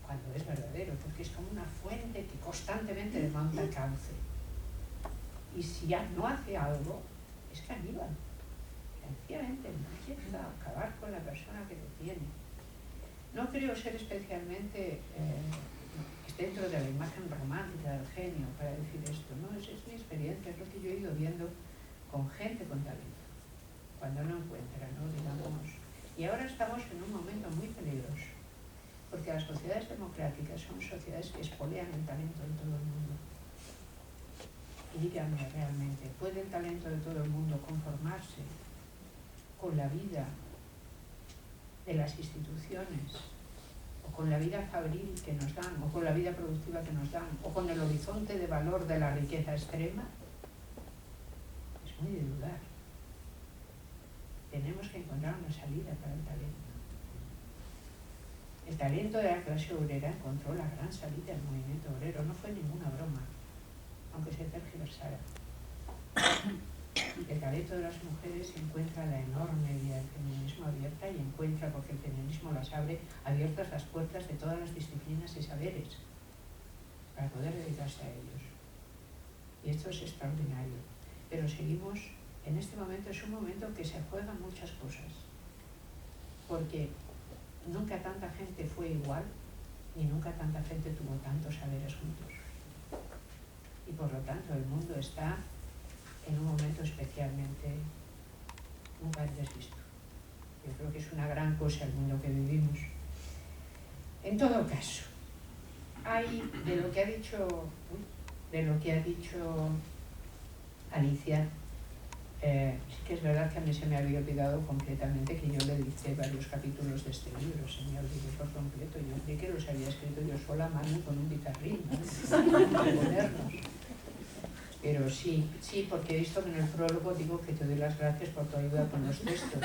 Cuando es verdadero, porque es como una fuente que constantemente demanda cauce. Y si ya no hace algo, es caníbal. Sencillamente empieza a acabar con la persona que lo tiene. No creo ser especialmente dentro de la imagen romántica del genio para decir esto, ¿no? Es mi experiencia, es lo que yo he ido viendo con gente con talento, cuando no encuentra, ¿no? Digamos. Y ahora estamos en un momento muy peligroso, porque las sociedades democráticas son sociedades que expolian el talento de todo el mundo. Y díganme realmente, ¿puede el talento de todo el mundo conformarse con la vida de las instituciones, o con la vida fabril que nos dan, o con la vida productiva que nos dan, o con el horizonte de valor de la riqueza extrema? Es muy de dudar. Tenemos que encontrar una salida para el talento. El talento de la clase obrera encontró la gran salida del movimiento obrero, no fue ninguna broma, aunque se tergiversara. El talento de las mujeres encuentra la enorme vía del feminismo abierta y encuentra, porque el feminismo las abre, abiertas las puertas de todas las disciplinas y saberes para poder dedicarse a ellos. Y esto es extraordinario. Pero seguimos, en este momento es un momento en que se juegan muchas cosas, porque nunca tanta gente fue igual, ni nunca tanta gente tuvo tantos saberes juntos. Y por lo tanto el mundo está en un momento especialmente nunca antes visto. Yo creo que es una gran cosa el mundo que vivimos. En todo caso, hay de lo que ha dicho Alicia, que es verdad que a mí se me había olvidado completamente que yo le dicté varios capítulos de este libro, se me olvidó por completo. Yo creí que los había escrito yo sola a mano con un guitarrín, ¿no? Pero sí, porque he visto que en el prólogo digo que te doy las gracias por tu ayuda con los textos.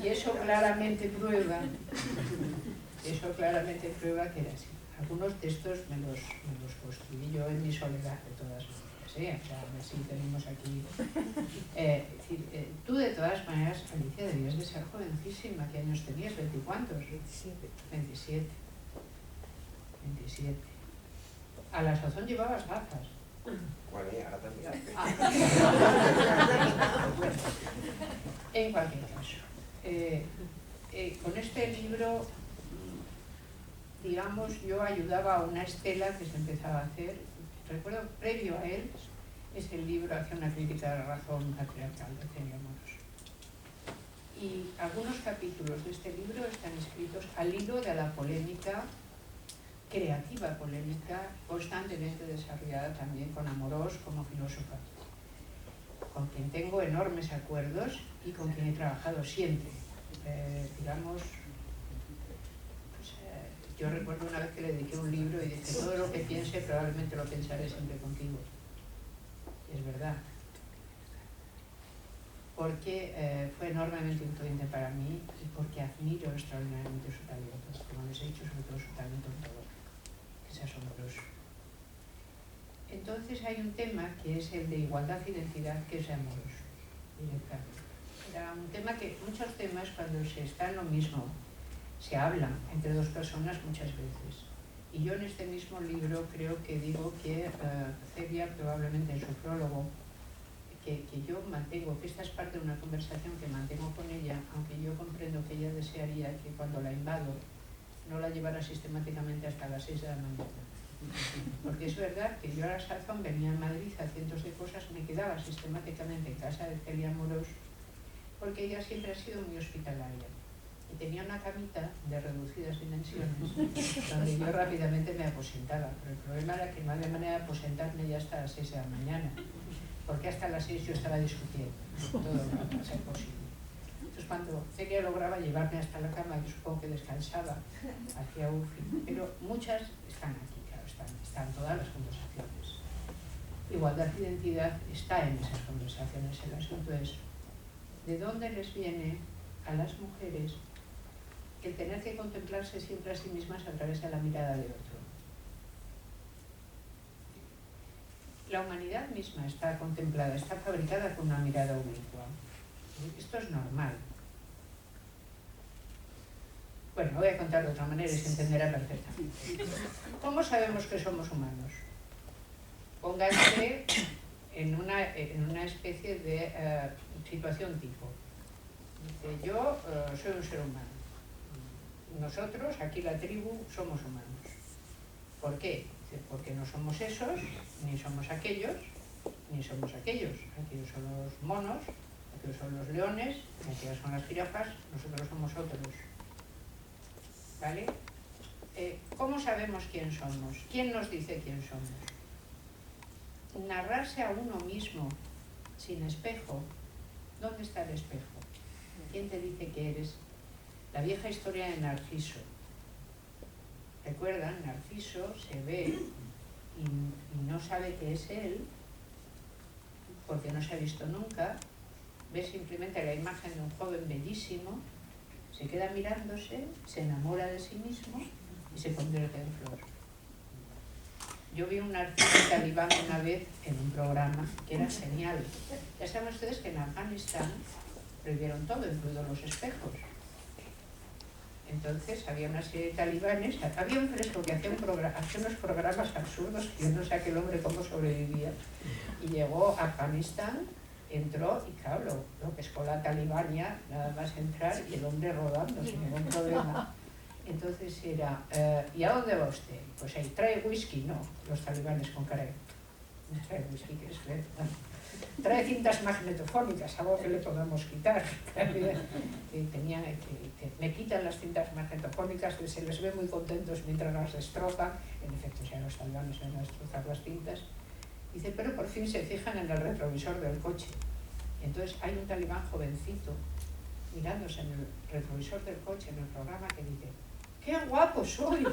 Y eso claramente prueba que era así. Algunos textos me los construí yo en mi soledad, de todas maneras. O sea, así tenemos aquí. Tú, de todas maneras, Alicia, debías de ser jovencísima. ¿Qué años tenías? ¿20 y cuántos? 27. A la sazón llevabas gafas. Bueno, y ahora también. En cualquier caso, con este libro, digamos, yo ayudaba a una estela que se empezaba a hacer. Recuerdo, previo a él, es el libro Hacia una crítica de la razón patriarcal de Eugenia Moros. Y algunos capítulos de este libro están escritos al hilo de la polémica, creativa polémica, constantemente desarrollada también con Amorós como filósofa, con quien tengo enormes acuerdos y con quien he trabajado siempre. Yo recuerdo una vez que le dediqué un libro y dije, todo lo que piense probablemente lo pensaré siempre contigo. Y es verdad. Porque fue enormemente influyente para mí y porque admiro extraordinariamente su talento, como les he dicho, sobre todo su talento ontológico, que es asombroso. Entonces hay un tema que es el de igualdad e identidad, que es amoroso, directamente. Era un tema que, muchos temas cuando se está en lo mismo, se hablan entre dos personas muchas veces. Y yo en este mismo libro creo que digo que Celia probablemente en su prólogo, que yo mantengo, que esta es parte de una conversación que mantengo con ella, aunque yo comprendo que ella desearía que cuando la invado no la llevara sistemáticamente hasta las 6 de la mañana. Porque es verdad que yo a la sazón venía a Madrid a cientos de cosas, me quedaba sistemáticamente en casa de Celia Amorós, porque ella siempre ha sido muy hospitalaria. Y tenía una camita de reducidas dimensiones, donde yo rápidamente me aposentaba. Pero el problema era que no había manera de aposentarme ya hasta las 6 de la mañana, porque hasta las 6 yo estaba discutiendo todo lo que iba a ser posible. Entonces cuando Celia lograba llevarme hasta la cama, yo supongo que descansaba, hacía UFI, pero muchas están aquí, claro, están todas las conversaciones. Igualdad de identidad está en esas conversaciones. El asunto es, ¿de dónde les viene a las mujeres el tener que contemplarse siempre a sí mismas a través de la mirada de otro? La humanidad misma está contemplada, está fabricada con una mirada oblicua. Esto es normal. Bueno, lo voy a contar de otra manera y se entenderá perfectamente. ¿Cómo sabemos que somos humanos? Pónganse en una especie de situación tipo. Dice, yo soy un ser humano. Nosotros, aquí la tribu, somos humanos. ¿Por qué? Dice, porque no somos esos, ni somos aquellos, ni somos aquellos. Aquellos son los monos, aquellos son los leones, aquellas son las jirafas, nosotros somos otros. ¿Vale? ¿Cómo sabemos quién somos? ¿Quién nos dice quién somos? Narrarse a uno mismo sin espejo. ¿Dónde está el espejo? ¿Quién te dice que eres? La vieja historia de Narciso. ¿Recuerdan? Narciso se ve y no sabe que es él, porque no se ha visto nunca. Ve simplemente la imagen de un joven bellísimo, se queda mirándose, se enamora de sí mismo y se convierte en flor. Yo vi un Narciso talibán una vez en un programa que era genial. Ya saben ustedes que en Afganistán prohibieron todo, incluidos los espejos. Entonces había una serie de talibanes, había un fresco que hacía unos programas absurdos, que yo no sé aquel hombre cómo sobrevivía, y llegó a Afganistán, entró y claro, lo pescó la talibania, nada más entrar, y el hombre rodando sin ningún problema. Entonces era, ¿y a dónde va usted? Pues ahí, ¿trae whisky? No, los talibanes con cara de, ¿no trae whisky? ¿Qué es ver? Bueno, trae cintas magnetofónicas, algo que le podamos quitar. Me quitan las cintas magnetofónicas, que se les ve muy contentos mientras las destrozan. En efecto, o sea, los talibanes van a destrozar las cintas. Dice, pero por fin se fijan en el retrovisor del coche. Entonces hay un talibán jovencito mirándose en el retrovisor del coche en el programa que dice, ¡qué guapo soy!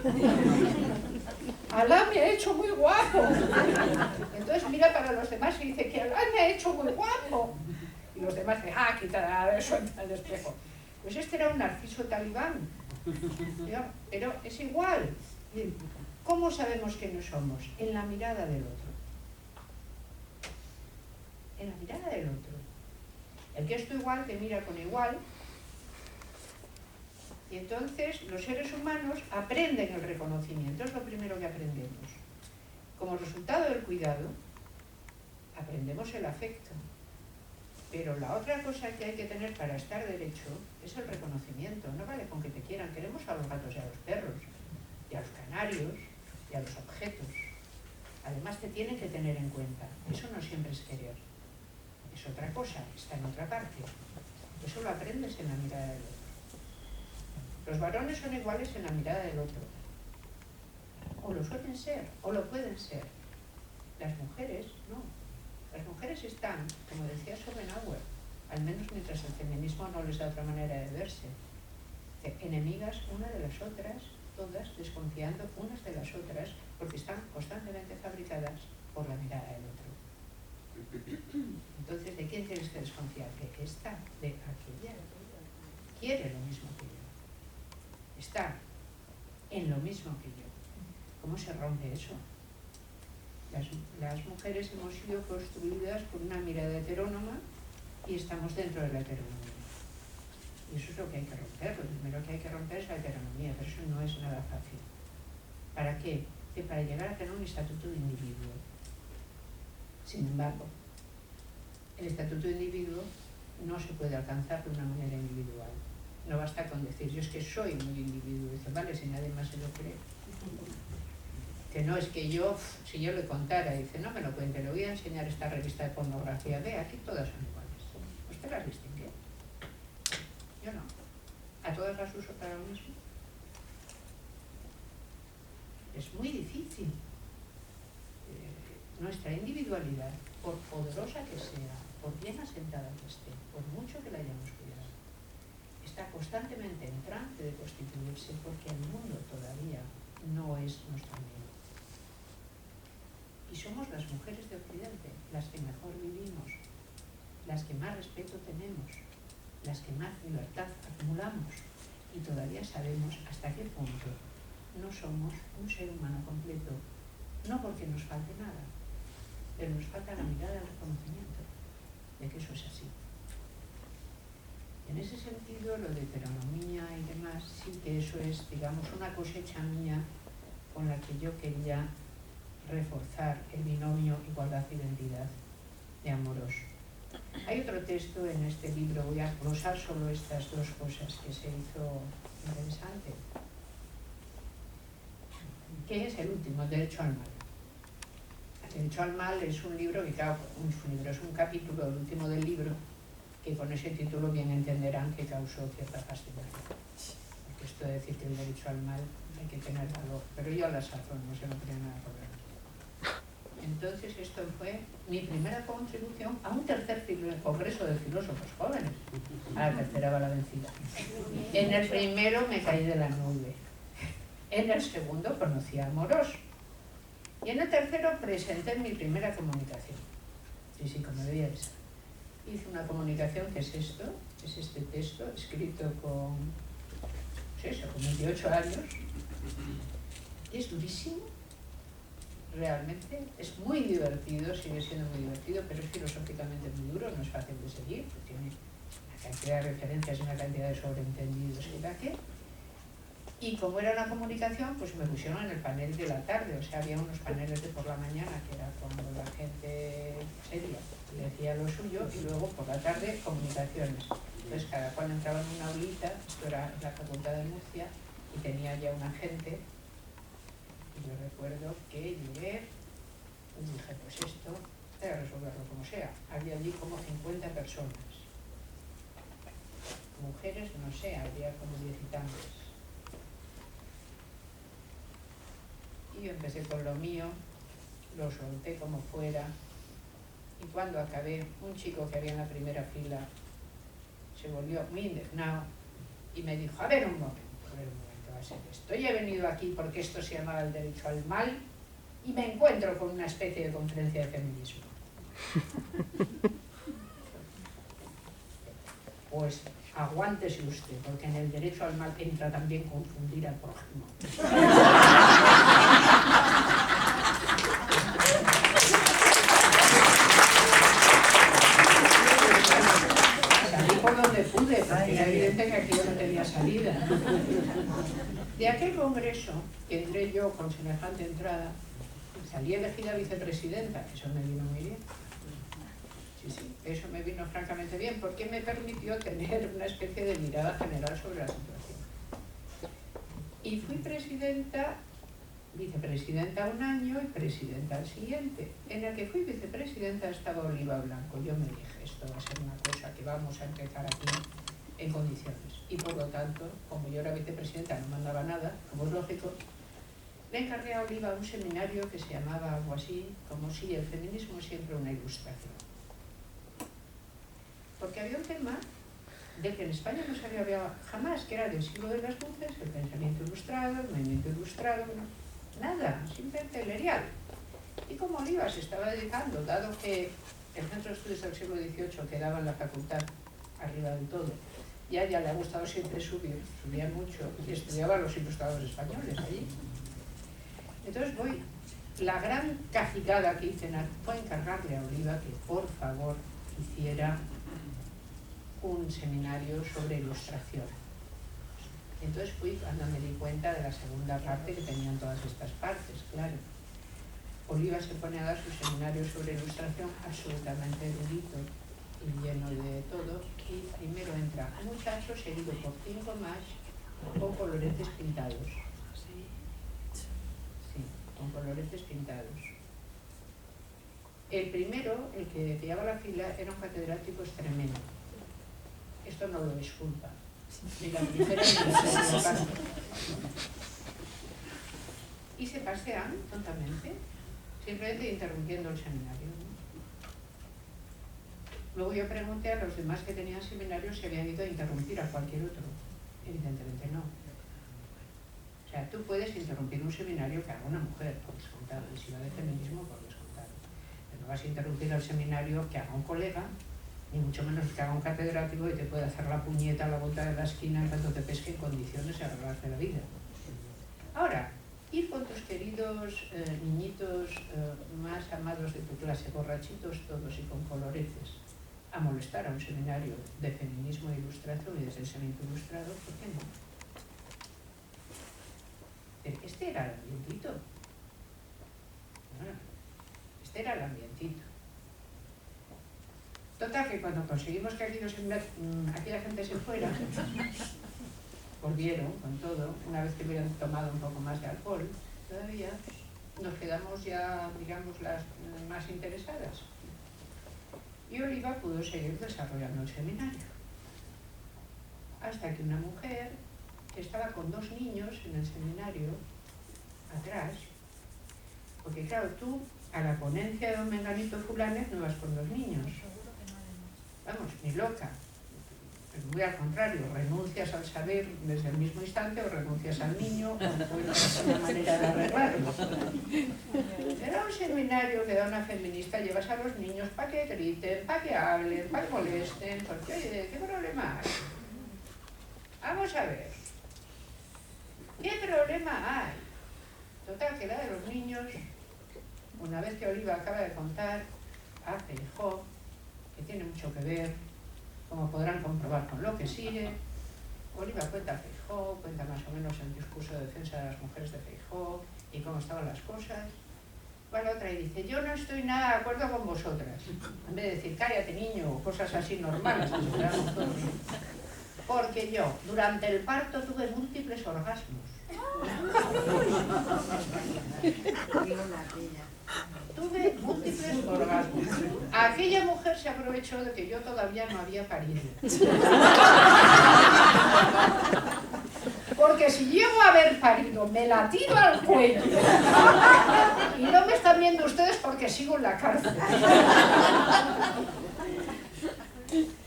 ¡Alá me ha hecho muy guapo! Entonces mira para los demás y dice que Alá me ha hecho muy guapo. Y los demás dicen, quita eso en el espejo. Pues este era un Narciso talibán. Pero es igual. ¿Cómo sabemos quiénes somos? En la mirada del otro. En la mirada del otro. El que es tu igual te mira con igual. Y entonces los seres humanos aprenden el reconocimiento, es lo primero que aprendemos. Como resultado del cuidado, aprendemos el afecto. Pero la otra cosa que hay que tener para estar derecho es el reconocimiento. No vale con que te quieran, queremos a los gatos y a los perros, y a los canarios, y a los objetos. Además te tienen que tener en cuenta. Eso no siempre es querer. Es otra cosa, está en otra parte. Eso lo aprendes en la mirada del otro. Los varones son iguales en la mirada del otro. O lo suelen ser, o lo pueden ser. Las mujeres, no. Las mujeres están, como decía Schopenhauer, al menos mientras el feminismo no les da otra manera de verse, enemigas una de las otras, todas desconfiando unas de las otras, porque están constantemente fabricadas por la mirada del otro. Entonces, ¿de quién tienes que desconfiar? De esta, de aquella. Quiere lo mismo que yo. Está en lo mismo que yo. ¿Cómo se rompe eso? Las mujeres hemos sido construidas por una mirada heterónoma y estamos dentro de la heteronomía. Y eso es lo que hay que romper. Lo primero que hay que romper es la heteronomía, pero eso no es nada fácil. ¿Para qué? Que para llegar a tener un estatuto de individuo. Sin embargo, el estatuto de individuo no se puede alcanzar de una manera individual. No basta con decir, yo es que soy muy individuo. Dice, vale, si nadie más se lo cree. Que no es que yo, si yo le contara, dice, no me lo cuente, le voy a enseñar esta revista de pornografía. Ve, aquí todas son iguales. ¿Usted las distingue? Yo no. ¿A todas las uso para lo mismo? Es muy difícil. Nuestra individualidad, por poderosa que sea, por bien asentada que esté, por mucho que la hayamos cuidado, está constantemente en trance de constituirse porque el mundo todavía no es nuestro amigo. Y somos las mujeres de Occidente las que mejor vivimos, las que más respeto tenemos, las que más libertad acumulamos y todavía sabemos hasta qué punto no somos un ser humano completo, no porque nos falte nada, pero nos falta la mirada del reconocimiento de que eso es así. En ese sentido, lo de heteronomía y demás, sí que eso es, digamos, una cosecha mía con la que yo quería reforzar el binomio igualdad-identidad de Amorós. Hay otro texto en este libro, voy a glosar solo estas dos cosas que se hizo interesante, que es el último, Derecho al Mal. El Derecho al Mal es un libro que, claro, es un capítulo, el último del libro, que con ese título bien entenderán que causó cierta fascinación. Porque esto de decir que el derecho al mal hay que tener valor, pero yo a la sazón no se me tenía nada por ver. Entonces esto fue mi primera contribución a un tercer congreso de filósofos jóvenes. A la tercera va la vencida. En el primero me caí de la nube. En el segundo conocí a Amorós. Y en el tercero presenté mi primera comunicación. Sí, como debía de ser. Hice una comunicación que es esto, es este texto, escrito con 28 años. Y es durísimo, realmente. Es muy divertido, sigue siendo muy divertido, pero es filosóficamente muy duro, no es fácil de seguir, porque tiene una cantidad de referencias y una cantidad de sobreentendidos y da que. Y como era una comunicación, pues me pusieron en el panel de la tarde, o sea, había unos paneles de por la mañana, que era cuando la gente seria decía lo suyo, y luego por la tarde comunicaciones. Entonces cada cual entraba en una aulita, esto era la Facultad de Murcia, y tenía ya un agente, y yo recuerdo que llegué y dije, pues esto, hay que resolverlo como sea. Había allí como 50 personas. Mujeres, no sé, había como 10 y tantos. Y yo empecé con lo mío, lo solté como fuera, y cuando acabé, un chico que había en la primera fila se volvió muy indignado y me dijo, a ver un momento, va a ser esto. Yo he venido aquí porque esto se llamaba el derecho al mal y me encuentro con una especie de conferencia de feminismo. Pues aguántese usted, porque en el derecho al mal entra también confundir al prójimo. Salí por donde pude, porque era evidente que aquí yo no tenía salida. De aquel congreso, que entré yo con semejante entrada, salí elegida vicepresidenta, eso me vino muy bien. Sí, eso me vino francamente bien, porque me permitió tener una especie de mirada general sobre la situación. Y fui vicepresidenta un año y presidenta al siguiente. En el que fui vicepresidenta estaba Oliva Blanco. Yo me dije, esto va a ser una cosa que vamos a empezar aquí en condiciones. Y por lo tanto, como yo era vicepresidenta, no mandaba nada, como es lógico, le encargué a Oliva un seminario que se llamaba algo así, como si el feminismo es siempre una ilustración. Porque había un tema del que en España no se había hablado jamás, que era del siglo de las luces, el pensamiento ilustrado, el movimiento ilustrado, nada, simplemente lerial. Y como Oliva se estaba dedicando, dado que el Centro de Estudios del siglo XVIII quedaba en la facultad arriba del todo, y a ella le ha gustado siempre subir, subía mucho, y estudiaba a los ilustradores españoles allí. Entonces la gran cacicada que hice fue encargarle a Oliva que por favor hiciera un seminario sobre ilustración. Entonces fui cuando me di cuenta de la segunda parte que tenían todas estas partes, claro. Oliva se pone a dar su seminario sobre ilustración absolutamente erudito y lleno de todo, y primero entra un muchacho seguido por 5 más con coloretes pintados. Sí, con coloretes pintados. El primero, el que llevaba la fila, era un catedrático extremeño. Esto no lo disculpa. Ni la primera ni la segunda parte. Y se pasean tontamente, simplemente interrumpiendo el seminario, ¿no? Luego yo pregunté a los demás que tenían seminarios si habían ido a interrumpir a cualquier otro. Evidentemente no. O sea, tú puedes interrumpir un seminario que haga una mujer, por descontado, y si va de feminismo, por descontado. Pero no vas a interrumpir el seminario que haga un colega, ni mucho menos que haga un catedrático y te puede hacer la puñeta a la vuelta de la esquina en cuanto te pesque en condiciones y arreglarte la vida. Ahora, ir con tus queridos niñitos más amados de tu clase, borrachitos todos y con coloretes, a molestar a un seminario de feminismo e ilustración y de pensamiento ilustrado, ¿por qué no? Este era el ambientito. Bueno, este era el ambientito. Total, que cuando conseguimos que aquella gente se fuera, volvieron con todo, una vez que hubieran tomado un poco más de alcohol, todavía nos quedamos ya, digamos, las más interesadas. Y Oliva pudo seguir desarrollando el seminario. Hasta que una mujer que estaba con 2 niños en el seminario, atrás, porque claro, tú a la ponencia de un menganito fulanes no vas con 2 niños. Vamos, ni loca. Pero muy al contrario, renuncias al saber desde el mismo instante o renuncias al niño o encuentras una manera de arreglarlo. Era un seminario que da una feminista, llevas a los niños para que griten, para que hablen, para que molesten, porque oye, ¿qué problema hay? Vamos a ver. ¿Qué problema hay? Total, que la de los niños, una vez que Oliva acaba de contar a Feijóo, que tiene mucho que ver, como podrán comprobar con lo que sigue, Oliva cuenta a Feijóo, cuenta más o menos el discurso de defensa de las mujeres de Feijóo y cómo estaban las cosas. Va la otra y dice, yo no estoy nada de acuerdo con vosotras. En vez de decir, cállate niño, o cosas así normales, que esperamos todos. Porque yo, durante el parto, tuve múltiples orgasmos. Tuve múltiples orgasmos. Aquella mujer se aprovechó de que yo todavía no había parido. Porque si llego a haber parido, me la tiro al cuello. Y no me están viendo ustedes porque sigo en la cárcel.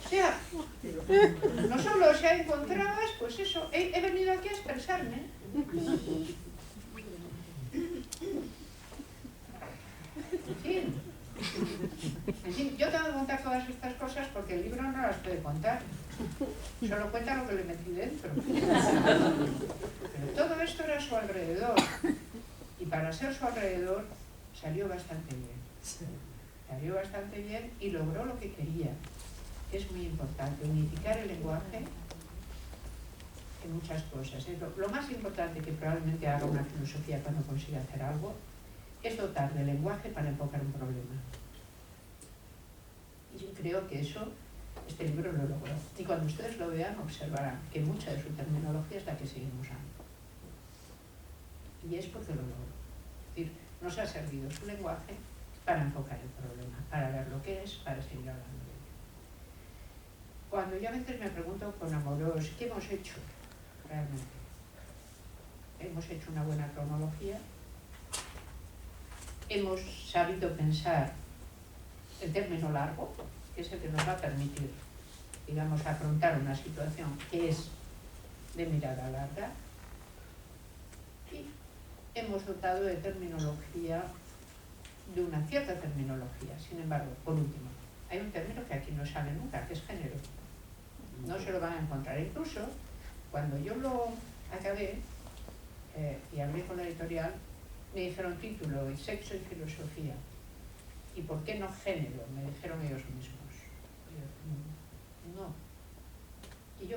O sea, no solo se encontrabas, pues eso, he venido aquí a expresarme. En fin, yo tengo que contar todas estas cosas porque el libro no las puede contar. Solo cuenta lo que le metí dentro. Pero todo esto era a su alrededor. Y para ser su alrededor salió bastante bien. Salió bastante bien y logró lo que quería. Que es muy importante, unificar el lenguaje en muchas cosas. Lo más importante que probablemente haga una filosofía cuando consiga hacer algo es dotar de lenguaje para enfocar un problema. Y yo creo que eso, este libro lo logró. Y cuando ustedes lo vean, observarán que mucha de su terminología es la que seguimos usando. Y es porque lo logró. Es decir, nos ha servido su lenguaje para enfocar el problema, para ver lo que es, para seguir hablando de ello. Cuando yo a veces me pregunto con Amorós, ¿qué hemos hecho realmente? Hemos hecho una buena cronología, hemos sabido pensar el término largo, que es el que nos va a permitir, digamos, afrontar una situación que es de mirada larga, y hemos dotado de terminología, de una cierta terminología. Sin embargo, por último, hay un término que aquí no sale nunca, que es género. No se lo van a encontrar. Incluso, cuando yo lo acabé y hablé con la editorial, me dijeron título, y sexo y filosofía. ¿Y por qué no género? Me dijeron ellos mismos. Y yo, no,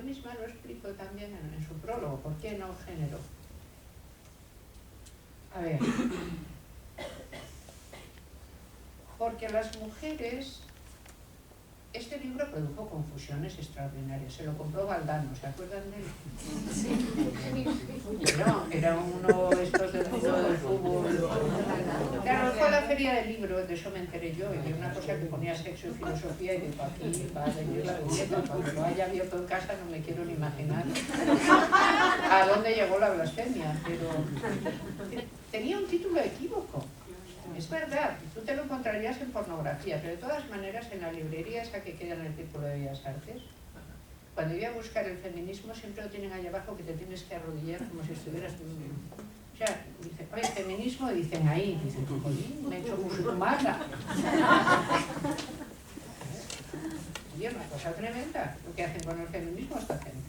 misma lo explico también en su prólogo. ¿Por qué no género? A ver, porque las mujeres, este libro produjo confusiones extraordinarias. Se lo compró Valdano, ¿se acuerdan de él? Sí. No, era uno de estos del mundo del fútbol. Claro, fue a la feria del libro, de eso me enteré yo, y de una cosa que ponía sexo y filosofía, y digo, aquí va a venir la belleza. Cuando lo haya abierto en casa no me quiero ni imaginar a dónde llegó la blasfemia, pero tenía un título equívoco. Es verdad, tú te lo encontrarías en pornografía, pero de todas maneras en la librería esa que queda en el Círculo de Bellas Artes, cuando iba a buscar el feminismo siempre lo tienen ahí abajo, que te tienes que arrodillar como si estuvieras... O sea, dice, oye, feminismo, dicen ahí, dicen, jolín, me he hecho musulmana. Y es una cosa tremenda lo que hacen con el feminismo esta gente.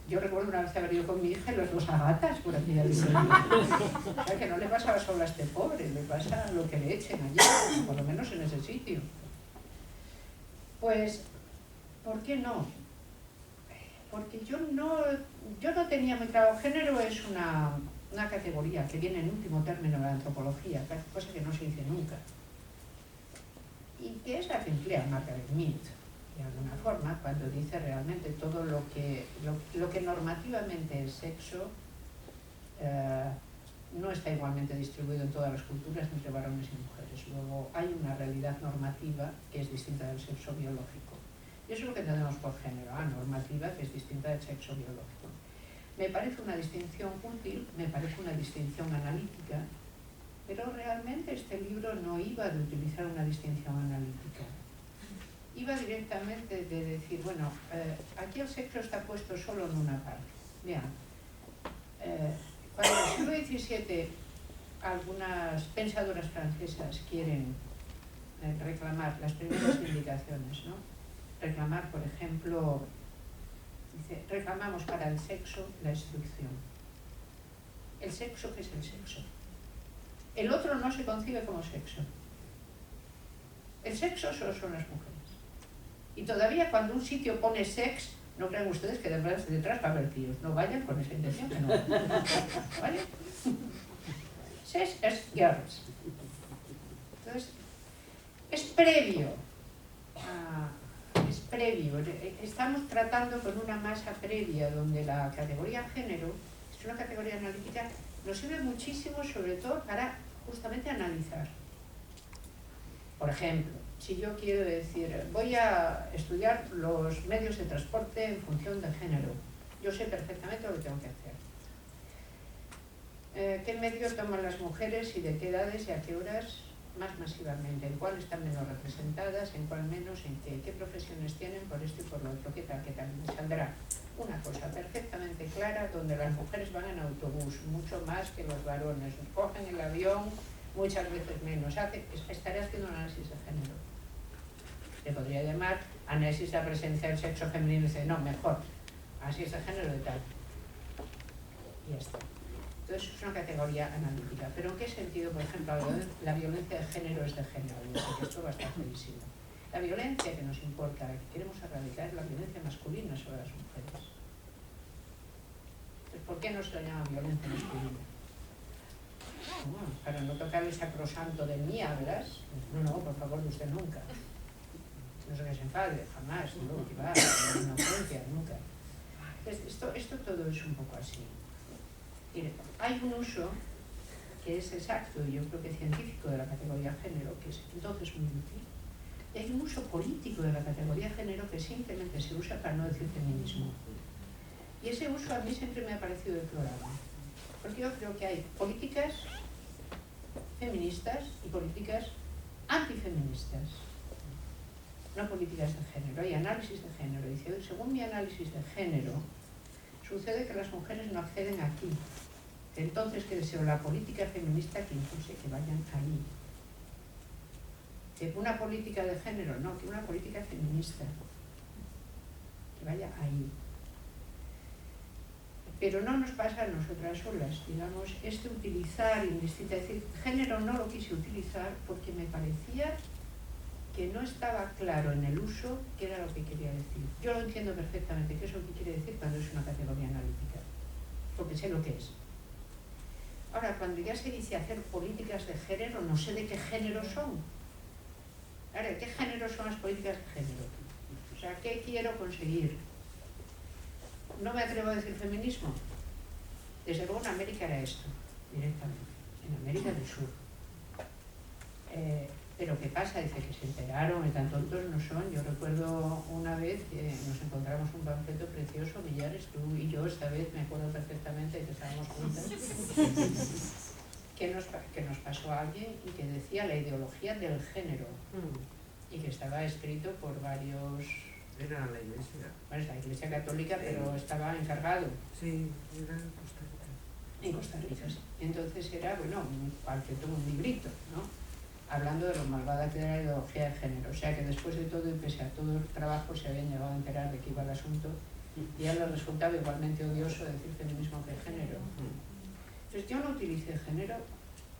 Yo recuerdo una vez haber ido con mi hija y los dos a gatas por aquella librería. O sea, que no le pasaba solo a este pobre, le pasa lo que le echen allí, por lo menos en ese sitio. Pues, ¿por qué no? Porque yo no tenía muy claro. Género es una categoría que viene en último término de la antropología, cosa que no se dice nunca. Y que es la que emplea Margaret Mead, de alguna forma, cuando dice realmente todo lo que normativamente es sexo, no está igualmente distribuido en todas las culturas entre varones y mujeres. Luego hay una realidad normativa que es distinta del sexo biológico. Y eso es lo que entendemos por género, normativa que es distinta del sexo biológico. Me parece una distinción útil, me parece una distinción analítica, pero realmente este libro no iba de utilizar una distinción analítica. Iba directamente de decir, bueno, aquí el sexo está puesto solo en una parte. Vean, cuando en el siglo XVII algunas pensadoras francesas quieren reclamar las primeras indicaciones, ¿no? Reclamar, por ejemplo, dice, reclamamos para el sexo la instrucción. ¿El sexo qué es el sexo? El otro no se concibe como sexo. El sexo solo son las mujeres. Y todavía cuando un sitio pone sex, no crean ustedes que detrás va a haber tíos. No vayan con esa intención, que no. ¿Vale? Sex es girls. Entonces, es previo. Estamos tratando con una masa previa donde la categoría género es una categoría analítica, nos sirve muchísimo sobre todo para justamente analizar. Por ejemplo, si yo quiero decir, voy a estudiar los medios de transporte en función de género, yo sé perfectamente lo que tengo que hacer. ¿Qué medios toman las mujeres y de qué edades y a qué horas más masivamente? ¿En cuál están menos representadas? ¿En cuál menos? ¿En qué profesiones tienen? Por esto y por lo otro. ¿Qué tal? ¿Qué tal? Me saldrá una cosa perfectamente clara donde las mujeres van en autobús, mucho más que los varones. Cogen el avión muchas veces menos. Estaré haciendo un análisis de género. Se podría llamar análisis de la presencia del sexo femenino. Dice, no, mejor. Análisis de género de tal. Y ya está. Entonces es una categoría analítica. ¿Pero en qué sentido, por ejemplo, la violencia de género es de género? Yo sé que esto va a estar clarísimo. La violencia que nos importa, que queremos erradicar, es la violencia masculina sobre las mujeres. Entonces, ¿por qué no se la llama violencia masculina? Bueno, para no tocar el sacrosanto de mí hablas. No, por favor, de usted nunca. No sé que se enfade, jamás, no, que va, no inocencia, nunca. Entonces, esto todo es un poco así. Mire, hay un uso que es exacto y yo creo que científico de la categoría género, que es entonces muy útil. Y hay un uso político de la categoría género que simplemente se usa para no decir feminismo. Y ese uso a mí siempre me ha parecido deplorable. Porque yo creo que hay políticas feministas y políticas antifeministas. No políticas de género, hay análisis de género. Dice, según mi análisis de género, sucede que las mujeres no acceden aquí. Entonces, que deseo la política feminista que impulse que vayan ahí. Que una política de género, no, que una política feminista que vaya ahí. Pero no nos pasa a nosotras solas, digamos, utilizar indistinta, es decir, género no lo quise utilizar porque me parecía que no estaba claro en el uso qué era lo que quería decir. Yo lo entiendo perfectamente qué es lo que quiere decir cuando es una categoría analítica, porque sé lo que es. Ahora, cuando ya se dice hacer políticas de género, no sé de qué género son. Ahora, ¿de qué género son las políticas de género? O sea, ¿qué quiero conseguir? No me atrevo a decir feminismo. Desde luego en América era esto, directamente, en América del Sur. Pero ¿qué pasa? Dice que se enteraron, y tan tontos no son. Yo recuerdo una vez que nos encontramos un panfleto precioso, Millares, tú y yo, esta vez me acuerdo perfectamente que estábamos juntas, que nos pasó a alguien y que decía la ideología del género, y que estaba escrito por varios... Era la iglesia. Bueno, es la iglesia católica, pero estaba encargado. Sí, era en Costa Rica. En Costa Rica, sí. Entonces era, bueno, un panfleto, un librito, ¿no? Hablando de lo malvada que era la ideología de género. O sea que después de todo y pese a todo el trabajo se habían llegado a enterar de qué iba el asunto y a él le resultaba igualmente odioso decir feminismo que género. Entonces yo no utilicé género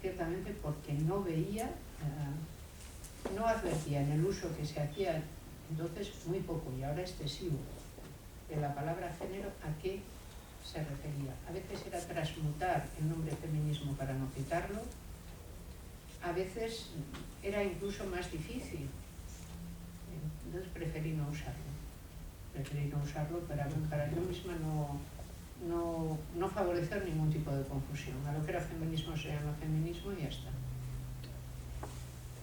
ciertamente porque no veía, no advertía en el uso que se hacía entonces muy poco y ahora excesivo de la palabra género a qué se refería. A veces era transmutar el nombre feminismo para no citarlo, a veces era incluso más difícil, entonces preferí no usarlo para yo misma no favorecer ningún tipo de confusión. A lo que era feminismo se llama feminismo y ya está.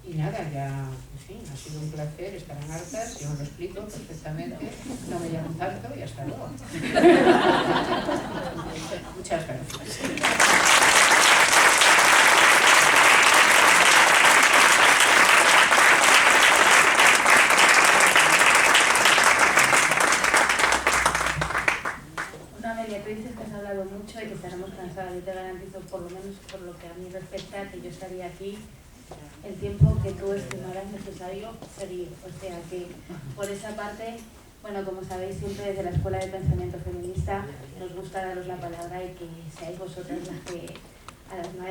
Y nada, ya, en fin, ha sido un placer, estarán hartas, yo os lo explico perfectamente, no me llaman tanto y hasta luego. Muchas gracias. Tú dices que has hablado mucho y que estaremos cansadas. Yo te garantizo, por lo menos por lo que a mí respecta, que yo estaría aquí el tiempo que tú estimaras necesario seguir. O sea que, por esa parte, bueno, como sabéis, siempre desde la Escuela de Pensamiento Feminista nos gusta daros la palabra y que seáis vosotras las que a las